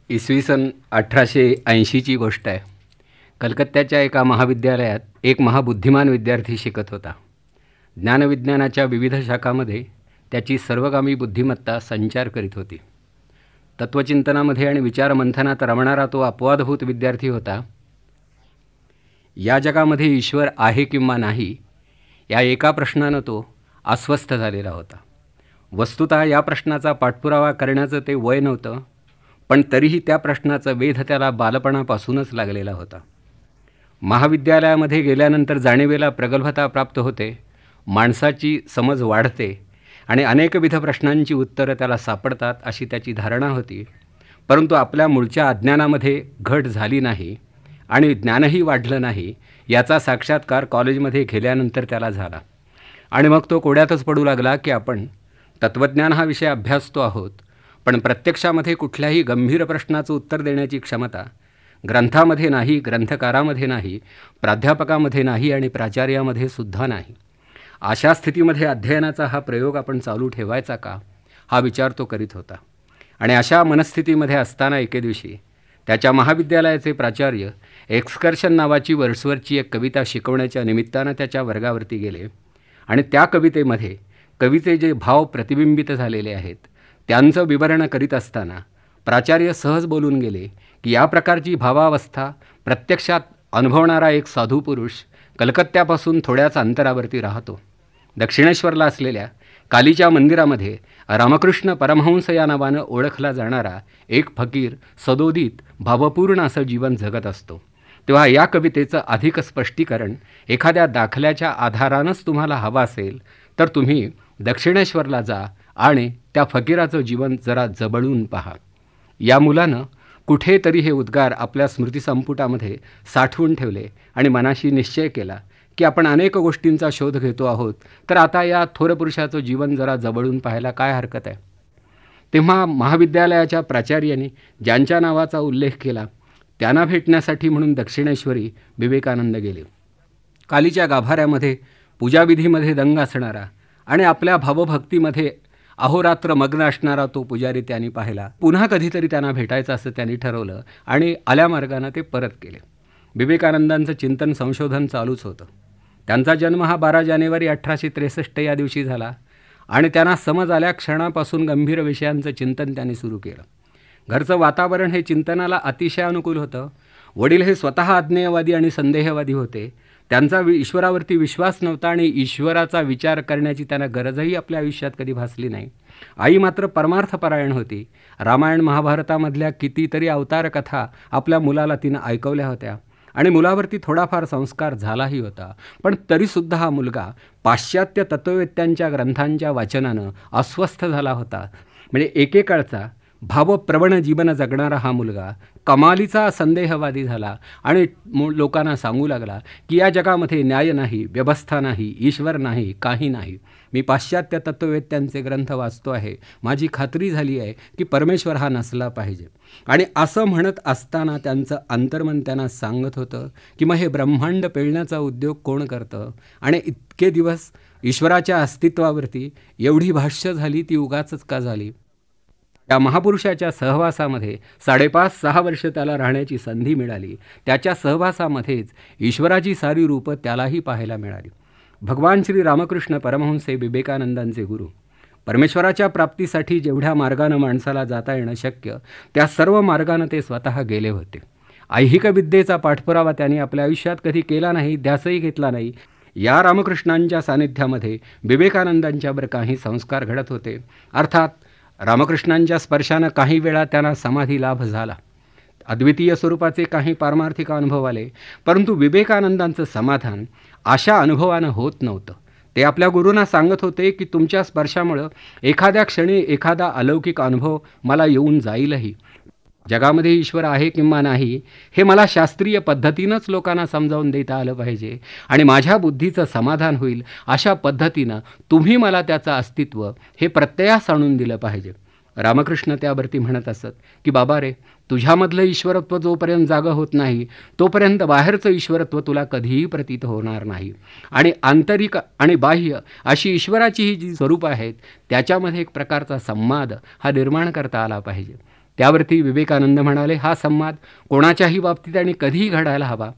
इसवी सन 1880ची गोष्ट आहे. कलकत्त्याच्या एका महाविद्यालयात एक महाबुद्धिमान विद्यार्थी शिकत होता. ज्ञानविज्ञानाच्या विविध शाखांमध्ये त्याची सर्वगामी बुद्धिमत्ता संचार करीत होती. तत्त्वचिंतनामध्ये आणि विचारमंथनात रमणारा तो अपवादभूत विद्यार्थी होता. या जगामध्ये ईश्वर आहे किंवा नाही या एका प्रश्नानं तो अस्वस्थ झालेला होता. वस्तुतः या प्रश्नाचा पाठपुरावा करण्याचं ते वय नव्हतं, पण तरीही त्या प्रश्नाचा वेध त्याला बालपणापासूनच लागलेला होता. महाविद्यालयामध्ये गेल्यानंतर जाणीवेला प्रगल्भता प्राप्त होते, माणसाची समज वाढते आणि अनेकविध प्रश्नांची उत्तरं त्याला सापडतात अशी त्याची धारणा होती. परंतु आपल्या मूळच्या अज्ञानामध्ये घट झाली नाही आणि ज्ञानही वाढलं नाही याचा साक्षात्कार कॉलेजमध्ये गेल्यानंतर त्याला झाला. आणि मग तो कोड्यातच पडू लागला की आपण तत्त्वज्ञान हा विषय अभ्यासतो आहोत, पण प्रत्यक्षामध्ये कुठल्याही गंभीर प्रश्नाचं उत्तर देण्याची क्षमता ग्रंथामध्ये नाही, ग्रंथकारामध्ये नाही, प्राध्यापकामध्ये नाही आणि प्राचार्यामध्ये सुद्धा नाही. अशा स्थितीमध्ये अध्ययनाचा हा प्रयोग आपण चालू ठेवायचा का हा विचार तो करीत होता. आणि अशा मनस्थितीमध्ये असताना एके दिवशी त्याच्या महाविद्यालयाचे प्राचार्य एक्सकर्शन नावाची वर्सवरची एक कविता शिकवण्याच्या निमित्तानं त्याच्या वर्गावरती गेले आणि त्या कवितेमध्ये कवीचे जे भाव प्रतिबिंबित झालेले आहेत त्यांचं विवरण करीत असताना प्राचार्य सहज बोलून गेले की या प्रकारची भावावस्था प्रत्यक्षात अनुभवणारा एक साधू पुरुष कलकत्त्यापासून थोड्याच अंतरावरती राहतो. दक्षिणेश्वरला असलेल्या कालीच्या मंदिरामध्ये रामकृष्ण परमहंस या नावानं ओळखला जाणारा एक फकीर सदोदित भावपूर्ण असं जीवन जगत असतो. तेव्हा या कवितेचं अधिक स्पष्टीकरण एखाद्या दाखल्याच्या आधारानंच तुम्हाला हवं असेल तर तुम्ही दक्षिणेश्वरला जा आणि त्या फकीराचं जीवन जरा जवळून पहा. या मुलानं कुठेतरी हे उद्गार आपल्या स्मृतिसंपुटामध्ये साठवून ठेवले आणि मनाशी निश्चय केला की आपण अनेक गोष्टींचा शोध घेतो आहोत, तर आता या थोर पुरुषाचं जीवन जरा जवळून पाहायला काय हरकत आहे. तेव्हा महाविद्यालयाच्या प्राचार्यांनी ज्यांच्या नावाचा उल्लेख केला त्यांना भेटण्यासाठी म्हणून दक्षिणेश्वरी विवेकानंद गेले. कालीच्या गाभाऱ्यामध्ये पूजाविधीमध्ये दंग असणारा आणि आपल्या भावभक्तीमध्ये अहोरात्र मग्न असणारा तो पुजारी त्यांनी पाहिला. पुन्हा कधीतरी त्यांना भेटायचं असं त्यांनी ठरवलं आणि आल्या मार्गानं ते परत केले. विवेकानंदांचं चिंतन संशोधन चालूच होतं. त्यांचा जन्म हा 12 जानेवारी 1863 या दिवशी झाला आणि त्यांना समज आल्या क्षणापासून गंभीर विषयांचं चिंतन त्यांनी सुरू केलं. घरचं वातावरण हे चिंतनाला अतिशय अनुकूल होतं. वडील हे स्वतः अज्ञेयवादी आणि संदेहवादी होते. त्यांचा ईश्वरावरती विश्वास नव्हता आणि ईश्वराचा विचार करण्याची त्यांना गरजही आपल्या आयुष्यात कधी भासली नाही. आई मात्र परमार्थपरायण होती. रामायण महाभारतामधल्या कितीतरी अवतार कथा आपल्या मुलाला तिनं ऐकवल्या होत्या आणि मुलावरती थोडाफार संस्कार झालाही होता. पण तरीसुद्धा हा मुलगा पाश्चात्य तत्त्ववेत्यांच्या ग्रंथांच्या वाचनानं अस्वस्थ झाला होता. म्हणजे एकेकाळचा भावप्रवण जीवन जगणारा हा मुलगा कमालीचा संदेहवादी झाला आणि लोकांना सांगू लागला की या जगामध्ये न्याय नाही, व्यवस्था नाही, ईश्वर नाही, काही नाही. मी पाश्चात्य तत्त्ववेत्यांचे ग्रंथ वाचतो आहे, माझी खात्री झाली आहे की परमेश्वर हा नसला पाहिजे. आणि असं म्हणत असताना त्यांचं अंतर्मन त्यांना सांगत होतं की मग हे ब्रह्मांड पेलण्याचा उद्योग कोण करतं आणि इतके दिवस ईश्वराच्या अस्तित्वावरती एवढी भाष्य झाली ती उगाचच का झाली. या महापुरुषाच्या सहवासामध्ये 5.5-6 वर्ष त्याला राहण्याची संधी मिळाली. त्याच्या सहवासामध्येच ईश्वराची सारी रूपं त्यालाही पाहायला मिळाली. भगवान श्री रामकृष्ण परमहंस हे विवेकानंदांचे गुरु. परमेश्वराच्या प्राप्तीसाठी जेवढ्या मार्गानं माणसाला जाता येणं शक्य त्या सर्व मार्गानं ते स्वतः गेले होते. ऐहिक विद्येचा पाठपुरावा त्यांनी आपल्या आयुष्यात कधी केला नाही, ध्यासही घेतला नाही. या रामकृष्णांच्या सानिध्यामध्ये विवेकानंदांच्यावर काही संस्कार घडत होते. अर्थात रामकृष्णांच्या स्पर्शानं काही वेळा त्यांना समाधी लाभ झाला, अद्वितीय स्वरूपाचे काही पारमार्थिक अनुभव आले. परंतु विवेकानंदांचं समाधान अशा अनुभवानं होत नव्हतं. ते आपल्या गुरूंना सांगत होते की तुमच्या स्पर्शामुळं एखाद्या क्षणी एखादा अलौकिक अनुभव मला येऊन जाईलही. जगामध्ये ईश्वर आहे किंवा नाही हे मला शास्त्रीय पद्धतीनंच लोकांना समजावून देता आलं पाहिजे आणि माझ्या बुद्धीचं समाधान होईल अशा पद्धतीनं तुम्ही मला त्याचं अस्तित्व हे प्रत्ययास आणून दिलं पाहिजे. रामकृष्ण त्यावरती म्हणत असत की बाबा रे, तुझ्यामधलं ईश्वरत्व जोपर्यंत जागं होत नाही तोपर्यंत बाहेरचं ईश्वरत्व तुला कधीही प्रतीत होणार नाही. आणि आंतरिक आणि बाह्य अशी ईश्वराची ही जी स्वरूपं आहेत त्याच्यामध्ये एक प्रकारचा संवाद हा निर्माण करता आला पाहिजे. त्यावरती विवेकानंद म्हणाले, हा संवाद कोणाच्याही बाबतीत आणि कधीही घडायला हवा.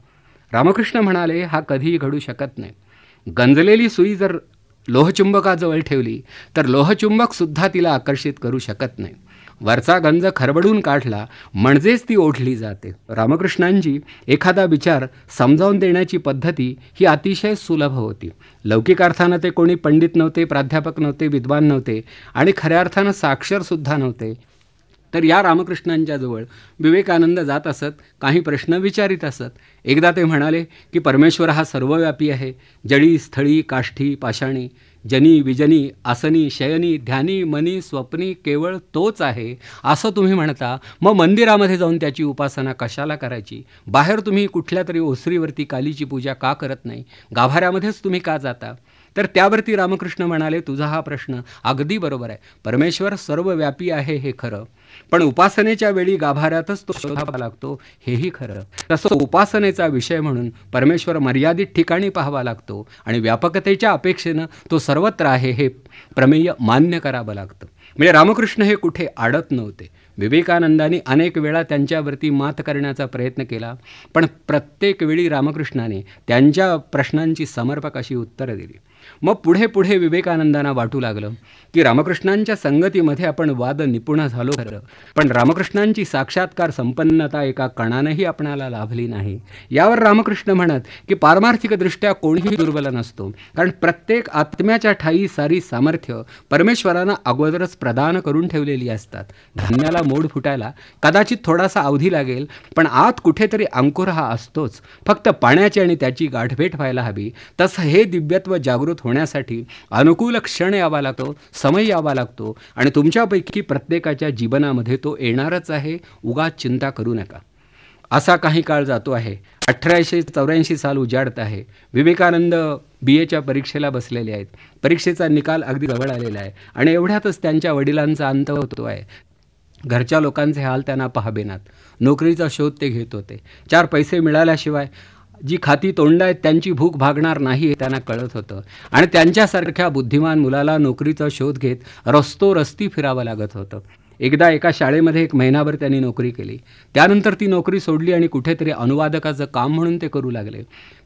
रामकृष्ण म्हणाले, हा कधीही घडू शकत नाही. गंजलेली सुई जर लोहचुंबकाजवळ ठेवली तर लोहचुंबकसुद्धा तिला आकर्षित करू शकत नाही. वरचा गंज खरबडून काढला म्हणजेच ती ओढली जाते. रामकृष्णांची एखादा विचार समजावून देण्याची पद्धती ही अतिशय सुलभ होती. लौकिक अर्थानं ते कोणी पंडित नव्हते, प्राध्यापक नव्हते, विद्वान नव्हते आणि खऱ्या अर्थानं साक्षरसुद्धा नव्हते. तर या रामकृष्णांच्या जवळ विवेकानंद जात असत, काही प्रश्न विचारित असत. एकदा ते म्हणाले की परमेश्वर हा सर्वव्यापी आहे. जळी स्थळी काष्ठी पाषाणी जनी विजनी आसनी शयनी ध्यानी मनी स्वप्नी केवळ तोच आहे असं तुम्ही म्हणता, मग मंदिरामध्ये जाऊन त्याची उपासना कशाला करायची? बाहेर तुम्ही कुठल्या तरी ओसरीवरती कालीची पूजा का करत नाही? गाभाऱ्यामध्येच तुम्ही का जाता? तर त्यावरती रामकृष्ण म्हणाले, तुझा हा प्रश्न अगदी बरोबर आहे. परमेश्वर सर्वव्यापी आहे हे खरं, पण उपासनेच्या वेळी गाभाऱ्यातच तो शोधावा लागतो हेही खरं. तसं उपासनेचा विषय म्हणून परमेश्वर मर्यादित ठिकाणी पाहावा लागतो आणि व्यापकतेच्या अपेक्षेनं तो सर्वत्र आहे हे प्रमेय मान्य करावं लागतं. म्हणजे रामकृष्ण हे कुठे अडत नव्हते. विवेकानंदांनी अनेक वेळा त्यांच्यावरती मात करण्याचा प्रयत्न केला, पण प्रत्येक वेळी रामकृष्णाने त्यांच्या प्रश्नांची समर्पक अशी उत्तरं दिली. मग पुढे पुढे विवेकानंदांना वाटू लागलं की रामकृष्णांच्या संगतीमध्ये आपण वाद निपुण झालो खरं, पण रामकृष्णांची साक्षात्कार संपन्नता एका कणानंही आपणाला लाभली नाही. यावर रामकृष्ण म्हणत की पारमार्थिकदृष्ट्या कोणीही दुर्बल नसतो, कारण प्रत्येक आत्म्याच्या ठाई सारी सामर्थ्य परमेश्वरानं अगोदरच प्रदान करून ठेवलेली असतात. धान्याला मोड फुटायला कदाचित थोडासा अवधी लागेल, पण आत कुठेतरी अंकुर हा असतोच. फक्त पाण्याची आणि त्याची गाठभेट व्हायला हवी. तसं हे दिव्यत्व जागृत होण्यासाठी अनुकूल क्षण यावा लागतो, समय यावा लागतो आणि तुमच्यापैकी प्रत्येकाच्या जीवनामध्ये तो येणारच आहे. उगाच चिंता करू नका. असा काही काळ जातो आहे. 1884 साल उजाडत आहे. विवेकानंद BAच्या परीक्षेला बसलेले आहेत. परीक्षेचा निकाल अगदी जवळ आलेला आहे आणि एवढ्यातच त्यांच्या वडिलांचा अंत होतो आहे. घरच्या लोकांचे हाल त्यांना पाहावेनात. नोकरीचा शोध ते घेत होते. 4 पैसे मिळाल्याशिवाय जी खाती तोंड आहेत त्यांची भूक भागणार नाही हे त्यांना कळत होतं आणि त्यांच्यासारख्या बुद्धिमान मुलाला नोकरीचा शोध घेत रस्ती फिरावं लागत होतं. एकदा एका शाळेमध्ये 1 महिनाभर त्यांनी नोकरी केली. त्यानंतर ती नोकरी सोडली आणि कुठेतरी अनुवादकाचं काम म्हणून ते करू लागले.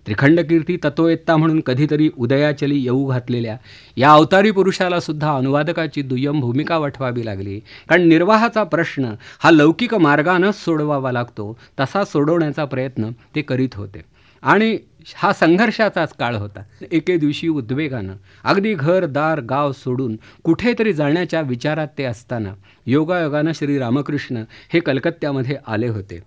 त्रिखंडकीर्ती तत्ववेत्ता म्हणून कधीतरी उदयाचली येऊ घातलेल्या या अवतारी पुरुषाला सुद्धा अनुवादकाची दुय्यम भूमिका वठवावी लागली, कारण निर्वाहाचा प्रश्न हा लौकिक मार्गानंच सोडवावा लागतो. तसा सोडवण्याचा प्रयत्न ते करीत होते आणि हा संघर्षाचाच काळ होता. एके दिवशी उद्वेगानं अगदी घर दार गाव सोडून कुठेतरी जाण्याच्या विचारात ते असताना योगायोगानं श्री रामकृष्ण हे कलकत्त्यामध्ये आले होते.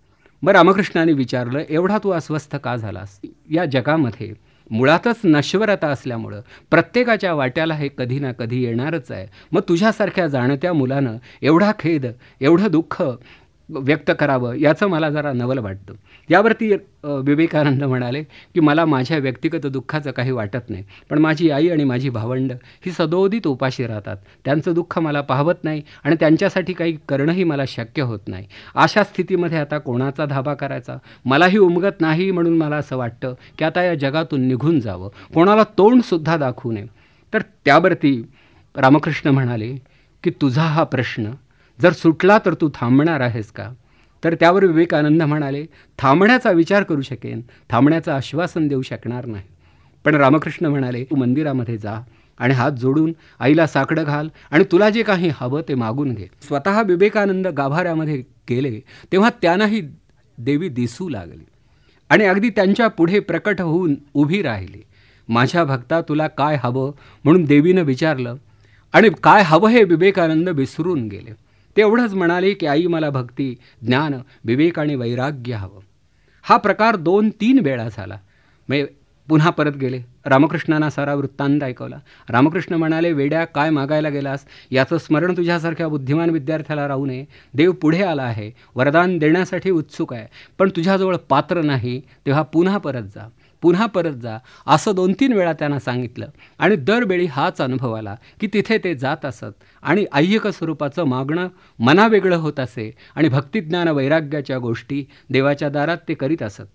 मग रामकृष्णाने विचारलं, एवढा तू अस्वस्थ का झालास? या जगामध्ये मुळातच नश्वरता असल्यामुळं प्रत्येकाच्या वाट्याला हे कधी ना कधी येणारच आहे. मग तुझ्यासारख्या जाणत्या मुलानं एवढा खेद एवढं दुःख व्यक्त करावं याचं मला जरा नवल वाटतं. यावरती विवेकानंद म्हणाले की मला माझ्या व्यक्तिगत दुःखाचं काही वाटत नाही, पण माझी आई आणि माझी भावंड ही सदोदित उपाशी राहतात. त्यांचं दुःख मला पाहवत नाही आणि त्यांच्यासाठी काही करणंही मला शक्य होत नाही. अशा स्थितीमध्ये आता कोणाचा धाबा करायचा मलाही उमगत नाही. म्हणून मला असं वाटतं की आता या जगातून निघून जावं, कोणाला तोंडसुद्धा दाखवू नये. तर त्यावरती रामकृष्ण म्हणाले की तुझा हा प्रश्न जर सुटला तर तू थांबणार आहेस का? तर त्यावर विवेकानंद म्हणाले, थांबण्याचा विचार करू शकेन, थांबण्याचं आश्वासन देऊ शकणार नाही. पण रामकृष्ण म्हणाले, तू मंदिरामध्ये जा आणि हात जोडून आईला साकडं घाल आणि तुला जे काही हवं ते मागून घे. स्वतः विवेकानंद गाभाऱ्यामध्ये गेले तेव्हा त्यांनाही देवी दिसू लागली आणि अगदी त्यांच्या पुढे प्रकट होऊन उभी राहिली. माझ्या भक्ता तुला काय हवं म्हणून देवीनं विचारलं आणि काय हवं हे विवेकानंद विसरून गेले. ते एवढंच म्हणाले की आई मला भक्ती, ज्ञान, विवेक आणि वैराग्य हवं. हा प्रकार 2-3 वेळा झाला. म्हणजे पुन्हा परत गेले. रामकृष्णांना सारा वृत्तांत ऐकवला. रामकृष्ण म्हणाले, वेड्या काय मागायला गेलास? याचं स्मरण तुझ्यासारख्या बुद्धिमान विद्यार्थ्याला राहू नये. देव पुढे आला आहे, वरदान देण्यासाठी उत्सुक आहे, पण तुझ्याजवळ पात्र नाही. तेव्हा पुन्हा परत जा असं 2-3 वेळा त्यांना सांगितलं आणि दरवेळी हाच अनुभव आला की तिथे ते जात असत आणि ऐहिक स्वरूपाचं मागणं मनावेगळं होत असे आणि भक्तिज्ञान वैराग्याच्या गोष्टी देवाच्या दारात ते करीत असत.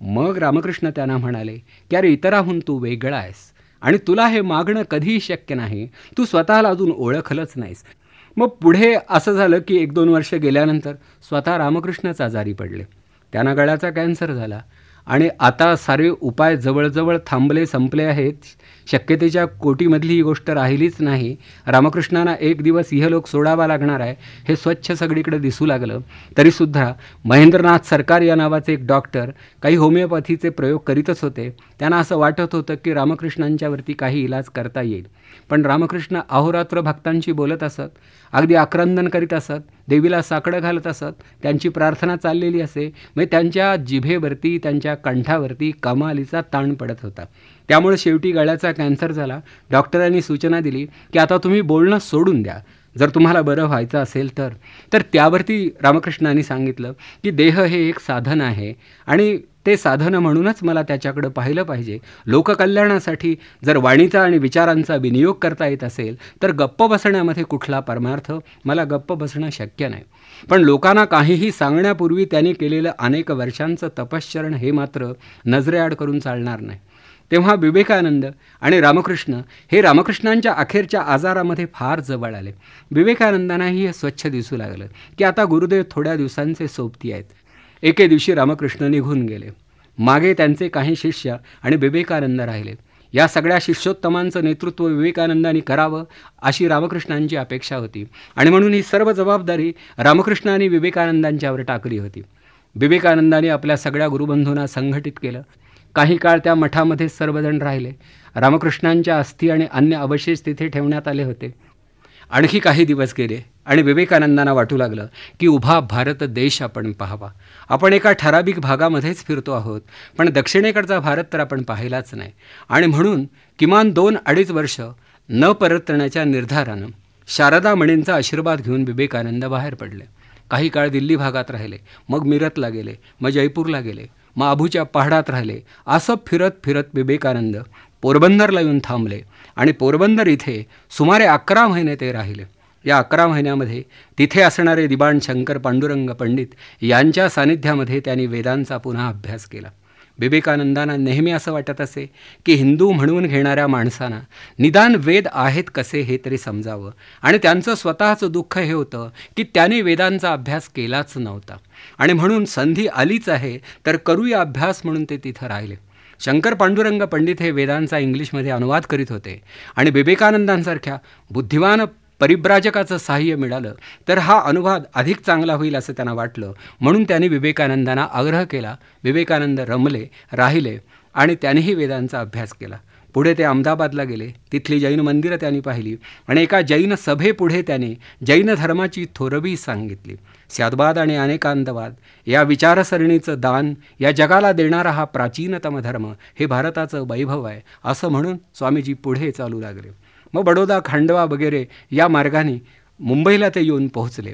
मग रामकृष्ण त्यांना म्हणाले की अरे इतराहून तू वेगळा आहेस आणि तुला हे मागणं कधीही शक्य नाही. तू स्वतःला अजून ओळखलंच नाहीस. मग पुढे असं झालं की 1-2 वर्ष गेल्यानंतर स्वतः रामकृष्णच आजारी पडले. त्यांना गळ्याचा कॅन्सर झाला आणि आता सारे उपाय जवळजवळ थांबले संपले आहेत. शक्यतेच्या कोटीमधली ही गोष्ट राहिलीच नाही. रामकृष्णांना एक दिवस इहलोक सोडावा लागणार आहे हे स्वच्छ सगळीकडे दिसू लागलं. तरीसुद्धा महेंद्रनाथ सरकार या नावाचे एक डॉक्टर काही होमिओपॅथीचे प्रयोग करीतच होते. त्यांना असं वाटत होतं की रामकृष्णांच्यावरती काही इलाज करता येईल. पण रामकृष्ण अहोरात्र भक्तांशी बोलत असत, अगदी आक्रंदन करीत असत, देवीला साकडं घालत असत. त्यांची प्रार्थना चाललेली असे. म्हणजे त्यांच्या जिभेवरती, त्यांच्या कंठावरती कमालीचा ताण पडत होता. त्यामुळे शेवटी गळ्याचा कॅन्सर झाला. डॉक्टरांनी सूचना दिली की आता तुम्ही बोलणं सोडून द्या, जर तुम्हाला बरं व्हायचं असेल तर. तर त्यावरती रामकृष्णांनी सांगितलं की देह हे एक साधन आहे आणि ते साधन म्हणूनच मला त्याच्याकडं पाहिलं पाहिजे. लोककल्याणासाठी जर वाणीचा आणि विचारांचा विनियोग करता येत असेल तर गप्प बसण्यामध्ये कुठला परमार्थ? मला गप्प बसणं शक्य नाही. पण लोकांना काहीही सांगण्यापूर्वी त्यांनी केलेलं अनेक वर्षांचं तपश्चरण हे मात्र नजरेआड करून चालणार नाही. तेव्हा विवेकानंद आणि रामकृष्ण हे रामकृष्णांच्या अखेरच्या आजारामध्ये फार जवळ आले. विवेकानंदांनाही हे स्वच्छ दिसू लागलं की आता गुरुदेव थोड्या दिवसांचे सोबती आहेत. एके दिवशी रामकृष्ण निघून गेले. मागे त्यांचे काही शिष्य आणि विवेकानंद राहिले. या सगळ्या शिष्योत्तमांचं नेतृत्व विवेकानंदांनी करावं अशी रामकृष्णांची अपेक्षा होती आणि म्हणून ही सर्व जबाबदारी रामकृष्ण आणि विवेकानंदांच्यावर टाकली होती. विवेकानंदांनी आपल्या सगळ्या गुरुबंधूंना संघटित केलं. काही काळ त्या मठामध्ये सर्वजण राहिले. रामकृष्णांच्या अस्थी आणि अन्य अवशेष तिथे ठेवण्यात आले होते. आणखी काही दिवस गेले आणि विवेकानंदांना वाटू लागलं की उभा भारत देश आपण पाहावा. आपण एका ठराविक भागामध्येच फिरतो आहोत, पण दक्षिणेकडचा भारत तर आपण पाहिलाच नाही. आणि म्हणून किमान 2-2.5 वर्ष न परतण्याच्या निर्धारानं शारदा मणींचा आशीर्वाद घेऊन विवेकानंद बाहेर पडले. काही काळ दिल्ली भागात राहिले, मग मिरतला गेले, मग जयपूरला गेले, मग आबूच्या पहाडात राहिले. असं फिरत फिरत विवेकानंद पोरबंदरला येऊन थांबले आणि पोरबंदर इथे सुमारे 11 महिने ते राहिले. या 11 महिन्यामध्ये तिथे असणारे दिवाण शंकर पांडुरंग पंडित यांच्या सानिध्यामध्ये त्यांनी वेदांचा पुन्हा अभ्यास केला. विवेकानंदांना नेहमी असं वाटत असे की हिंदू म्हणून घेणाऱ्या माणसांना निदान वेद आहेत कसे हे तरी समजावं. आणि त्यांचं स्वतःचं दुःख हे होतं की त्यांनी वेदांचा अभ्यास केलाच नव्हता आणि म्हणून संधी आलीच आहे तर करूया अभ्यास म्हणून ते तिथं राहिले. शंकर पांडुरंग पंडित हे वेदांचा इंग्लिशमध्ये अनुवाद करीत होते आणि विवेकानंदांसारख्या बुद्धिमान परिब्राजकाचं सहाय्य मिळालं तर हा अनुवाद अधिक चांगला होईल असं त्यांना वाटलं. म्हणून त्यांनी विवेकानंदांना आग्रह केला. विवेकानंद रमले, राहिले आणि त्यांनीही वेदांचा अभ्यास केला. पुढे ते अहमदाबादला गेले. तिथली जैन मंदिरं त्यांनी पाहिली आणि एका जैन सभेपुढे त्याने जैन धर्माची थोरवी सांगितली. स्याद्वाद आणि अनेकांतवाद या विचारसरणीचं दान या जगाला देणारा हा प्राचीनतम धर्म हे भारताचं वैभव आहे असं म्हणून स्वामीजी पुढे चालू लागले. मग बडोदा, खांडवा वगैरे या मार्गाने मुंबईला ते येऊन पोहोचले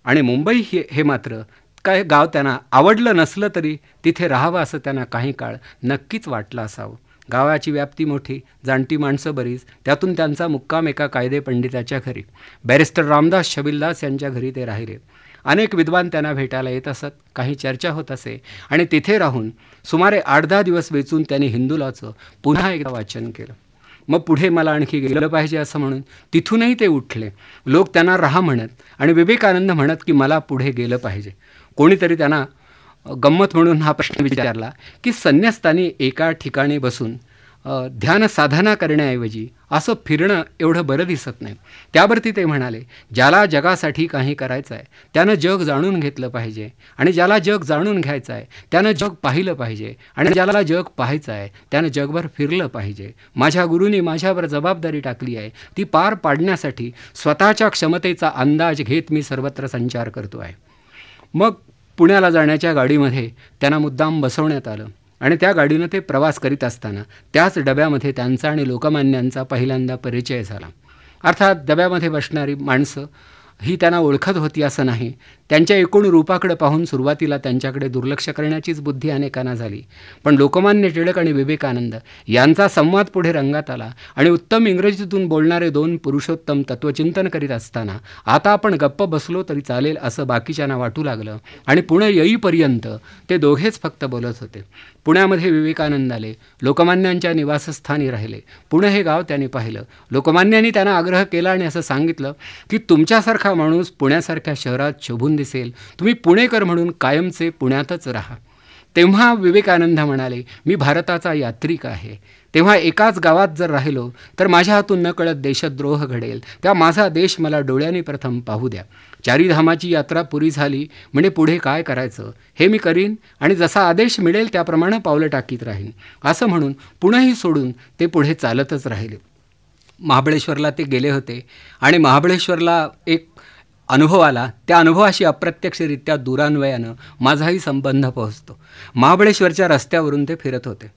आणि मुंबई हे मात्र काय गाव त्यांना आवडलं नसलं तरी तिथे राहावं असं त्यांना काही काळ नक्कीच वाटलं असावं. गावाची व्याप्ती मोठी, जाणती माणसं बरीच. त्यातून त्यांचा मुक्काम एका कायदे पंडिताच्या घरी, बॅरिस्टर रामदास छबिलदास यांच्या घरी ते राहिले. अनेक विद्वान त्यांना भेटायला येत असत, काही चर्चा होत असे आणि तिथे राहून सुमारे 8-10 दिवस वेचून त्यांनी हिंदुलाचं पुन्हा एकदा वाचन केलं. मग पुढे मला आणखी गेलं पाहिजे असं म्हणून तिथूनही ते उठले. लोक त्यांना राहा म्हणत आणि विवेकानंद म्हणत की मला पुढे गेलं पाहिजे. कोणीतरी त्यांना गंमत म्हणून हा प्रश्न विचारला की संन्यस्तांनी एका ठिकाणी बसून ध्यान साधना करण्याऐवजी असं फिरणं एवढं बरं दिसत नाही. त्यावरती ते म्हणाले, ज्याला जगासाठी काही करायचं आहे त्यानं जग जाणून घेतलं पाहिजे आणि ज्याला जग जाणून घ्यायचं आहे त्यानं जग पाहिलं पाहिजे आणि ज्याला जग पाहायचं आहे त्यानं जगभर फिरलं पाहिजे. माझ्या गुरूंनी माझ्यावर जबाबदारी टाकली आहे, ती पार पाडण्यासाठी स्वतःच्या क्षमतेचा अंदाज घेत मी सर्वत्र संचार करतो आहे. मग पुण्याला जाण्याच्या गाडीमध्ये त्यांना मुद्दाम बसवण्यात आलं आणि त्या गाडीनं ते प्रवास करीत असताना त्याच डब्यामध्ये त्यांचा आणि लोकमान्यांचा पहिल्यांदा परिचय झाला. अर्थात डब्यामध्ये बसणारी माणसं ही त्यांना ओळखत होती असं नाही. त्यांच्या एकूण रूपाकडे पाहून सुरुवातीला त्यांच्याकडे दुर्लक्ष करण्याचीच बुद्धी अनेकांना झाली. पण लोकमान्य टिळक आणि विवेकानंद यांचा संवाद पुढे रंगात आला आणि उत्तम इंग्रजीतून बोलणारे 2 पुरुषोत्तम तत्त्वचिंतन करीत असताना आता आपण गप्प बसलो तरी चालेल असं बाकीच्यांना वाटू लागलं आणि पुणे येईपर्यंत ते दोघेच फक्त बोलत होते. पुण्यामध्ये विवेकानंद आले, लोकमान्यांच्या निवासस्थानी राहिले. पुणे हे गाव त्यांनी पाहिलं. लोकमान्यांनी त्यांना आग्रह केला आणि असं सांगितलं की तुमच्यासारखा माणूस पुण्यासारख्या शहरात शोभून दिसेल, तुम्ही पुणेकर म्हणून कायमचे पुण्यातच राहा. तेव्हा विवेकानंद म्हणाले, मी भारताचा यात्रिक आहे. तेव्हा एकाच गावात जर राहिलो तर माझ्या हातून नकळत देशद्रोह घडेल. तेव्हा माझा देश मला डोळ्यांनी प्रथम पाहू द्या. चारीधामाची यात्रा पुरी झाली म्हणजे पुढे काय करायचं हे मी करीन आणि जसा आदेश मिळेल त्याप्रमाणे पावलं टाकीत राहीन. असं म्हणून पुणेही सोडून ते पुढे चालतच राहिले. महाबळेश्वरला ते गेले होते आणि महाबळेश्वरला एक अनुभव आला. त्या अनुभवाशी अप्रत्यक्षरित्या दूरान्वयानं माझाही संबंध पोहोचतो. महाबळेश्वरच्या रस्त्यावरून ते फिरत होते.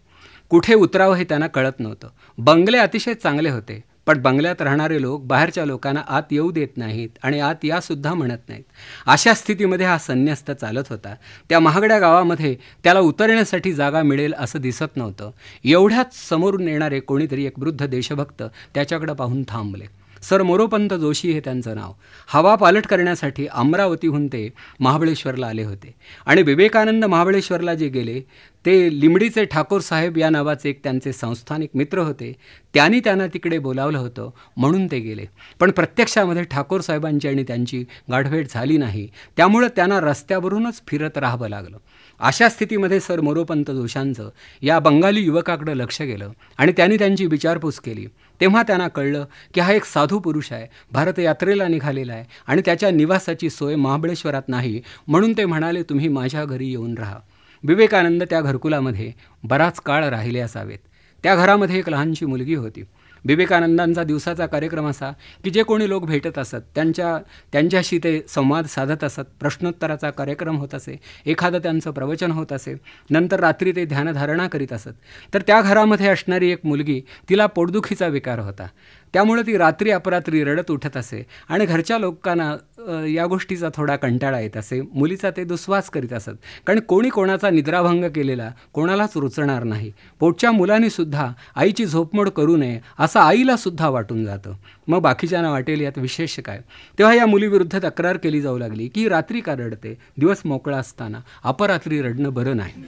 कुठे उतरावं हे त्यांना कळत नव्हतं. बंगले अतिशय चांगले होते, पण बंगल्यात राहणारे लोक बाहेरच्या लोकांना आत येऊ देत नाहीत आणि आत यासुद्धा म्हणत नाहीत. अशा स्थितीमध्ये हा संन्यस्त चालत होता. त्या महागड्या गावामध्ये त्याला उतरण्यासाठी जागा मिळेल असं दिसत नव्हतं. एवढ्याच समोरून येणारे कोणीतरी एक वृद्ध देशभक्त त्याच्याकडे पाहून थांबले. सर मोरोपंत जोशी हे त्यांचं नाव. हवा पालट करण्यासाठी अमरावतीहून ते महाबळेश्वरला आले होते आणि विवेकानंद महाबळेश्वरला जे गेले ते लिंबडीचे ठाकूर साहेब या नावाचे एक त्यांचे संस्थानिक मित्र होते. त्यांनी त्यांना तिकडे बोलावलं होतं म्हणून ते गेले. पण प्रत्यक्षामध्ये ठाकूर साहेबांची आणि त्यांची गाठभेट झाली नाही. त्यामुळं त्यांना रस्त्यावरूनच फिरत राहावं लागलं. अशा स्थितीमध्ये सर मोरोपंत जोशांचं या बंगाली युवकाकडं लक्ष गेलं आणि त्यांनी त्यांची विचारपूस केली. तेव्हा त्यांना कळलं की हा एक साधू पुरुष आहे, भारत यात्रेला निघालेला आहे आणि त्याच्या निवासाची सोय महाबळेश्वरात नाही. म्हणून ते म्हणाले, तुम्ही माझ्या घरी येऊन राहा. विवेकानंद त्या घरकुलामध्ये बराच काळ राहिले असावेत. त्या घरामध्ये एक लहानशी मुलगी होती. विवेकानंदांचा दिवसाचा कार्यक्रम असा की जे कोणी लोक भेटत असत त्यांच्याशी ते संवाद साधत असत. प्रश्नोत्तराचा कार्यक्रम होत असे, एखादं त्यांचं प्रवचन होत असे, नंतर रात्री ते ध्यानधारणा करीत असत. तर त्या घरामध्ये असणारी एक मुलगी, तिला पोटदुखीचा विकार होता. त्यामुळे ती रात्री अपरात्री रडत उठत असे आणि घरच्या लोकांना या गोष्टीचा थोडा कंटाळा येत असे. मुलीचा ते दुस्वास करीत असत, कारण कोणी कोणाचा निद्राभंग केलेला कोणालाच रुचणार नाही. पोटच्या मुलांनीसुद्धा आईची झोपमोड करू नये असं आईलासुद्धा वाटून जातं. मग बाकीच्यांना वाटेल यात विशेष काय. तेव्हा या मुलीविरुद्ध तक्रार केली जाऊ लागली की रात्री का रडते, दिवस मोकळा असताना अपरात्री रडणं बरं नाही.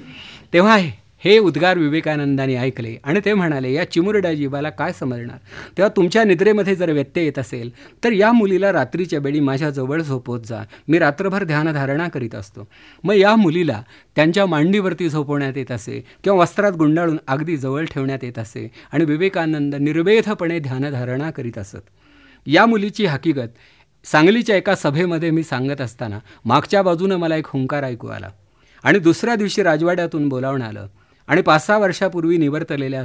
तेव्हा हे उद्गार विवेकानंदांनी ऐकले आणि ते म्हणाले, या चिमुरड्या जीवाला काय समजणार. तेव्हा तुमच्या निद्रेमध्ये जर व्यत्यय येत असेल तर या मुलीला रात्रीच्या वेळी माझ्याजवळ झोपवत जा. मी रात्रभर ध्यानधारणा करीत असतो. मग या मुलीला त्यांच्या मांडीवरती झोपवण्यात येत असे किंवा वस्त्रात गुंडाळून अगदी जवळ ठेवण्यात येत असे आणि विवेकानंद निर्वेधपणे ध्यानधारणा करीत असत. या मुलीची हकीकत सांगलीच्या एका सभेमध्ये मी सांगत असताना मागच्या बाजूनं मला एक हुंकार ऐकू आला आणि दुसऱ्या दिवशी राजवाड्यातून बोलावणं आलं आणि 5-6 वर्षापूर्वी निवर्तलेल्या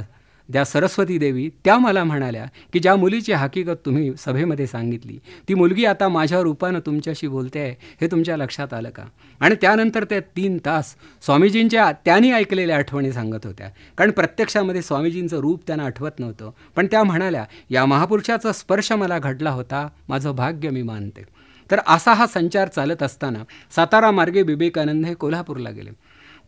त्या सरस्वती देवी त्या मला म्हणाल्या की ज्या मुलीची हकीकत तुम्ही सभेमध्ये सांगितली ती मुलगी आता माझ्या रूपानं तुमच्याशी बोलते आहे, हे तुमच्या लक्षात आलं का. आणि त्यानंतर त्या 3 तास स्वामीजींच्या त्यांनी ऐकलेल्या आठवणी सांगत होत्या, कारण प्रत्यक्षामध्ये स्वामीजींचं रूप त्यांना आठवत नव्हतं. पण त्या म्हणाल्या, या महापुरुषाचा स्पर्श मला घडला होता, माझं भाग्य मी मानते. तर असा हा संचार चालत असताना सातारा मार्गे विवेकानंद हे कोल्हापूरला गेले.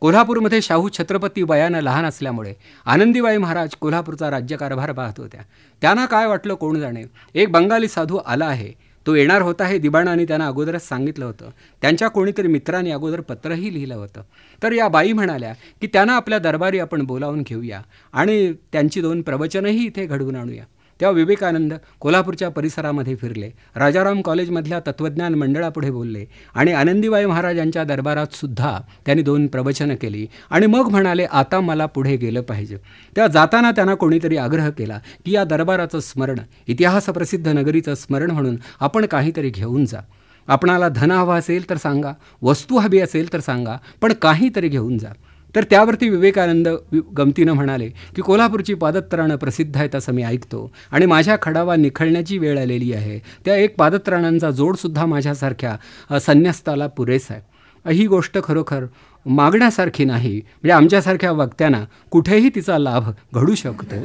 कोल्हापूरमध्ये शाहू छत्रपती वयानं लहान असल्यामुळे आनंदीबाई महाराज कोल्हापूरचा राज्यकारभार पाहत होत्या. त्यांना काय वाटलं कोण जाणे, एक बंगाली साधू आला आहे, तो येणार होता हे दिबाणाने त्यांना अगोदरच सांगितलं होतं. त्यांच्या कोणीतरी मित्रांनी अगोदर पत्रही लिहिलं होतं. तर या बाई म्हणाल्या की त्यांना आपल्या दरबारी आपण बोलावून घेऊया आणि त्यांची 2 प्रवचनंही इथे घडवून आणूया. तेव्हा विवेकानंद कोल्हापूरच्या परिसरामध्ये फिरले, राजाराम कॉलेजमधल्या तत्त्वज्ञान मंडळापुढे बोलले आणि आनंदीबाई महाराजांच्या दरबारात सुद्धा त्यांनी 2 प्रवचनं केली आणि मग म्हणाले, आता मला पुढे गेलं पाहिजे. तेव्हा जाताना त्यांना कोणीतरी आग्रह केला की या दरबाराचं स्मरण, इतिहास प्रसिद्ध नगरीचं स्मरण म्हणून आपण काहीतरी घेऊन जा. आपणाला धन हवा असेल तर सांगा, वस्तू हवी असेल तर सांगा, पण काहीतरी घेऊन जा. तर त्यावरती विवेकानंद गमतीनं म्हणाले की कोल्हापूरची पादत्राणं प्रसिद्ध आहेत असं मी ऐकतो आणि माझ्या खडावा निखळण्याची वेळ आलेली आहे. त्या एक पादत्राणांचा जोडसुद्धा माझ्यासारख्या संन्यस्ताला पुरेसा आहे. ही गोष्ट खरोखर मागण्यासारखी नाही, म्हणजे आमच्यासारख्या वक्त्यांना कुठेही तिचा लाभ घडू शकतो,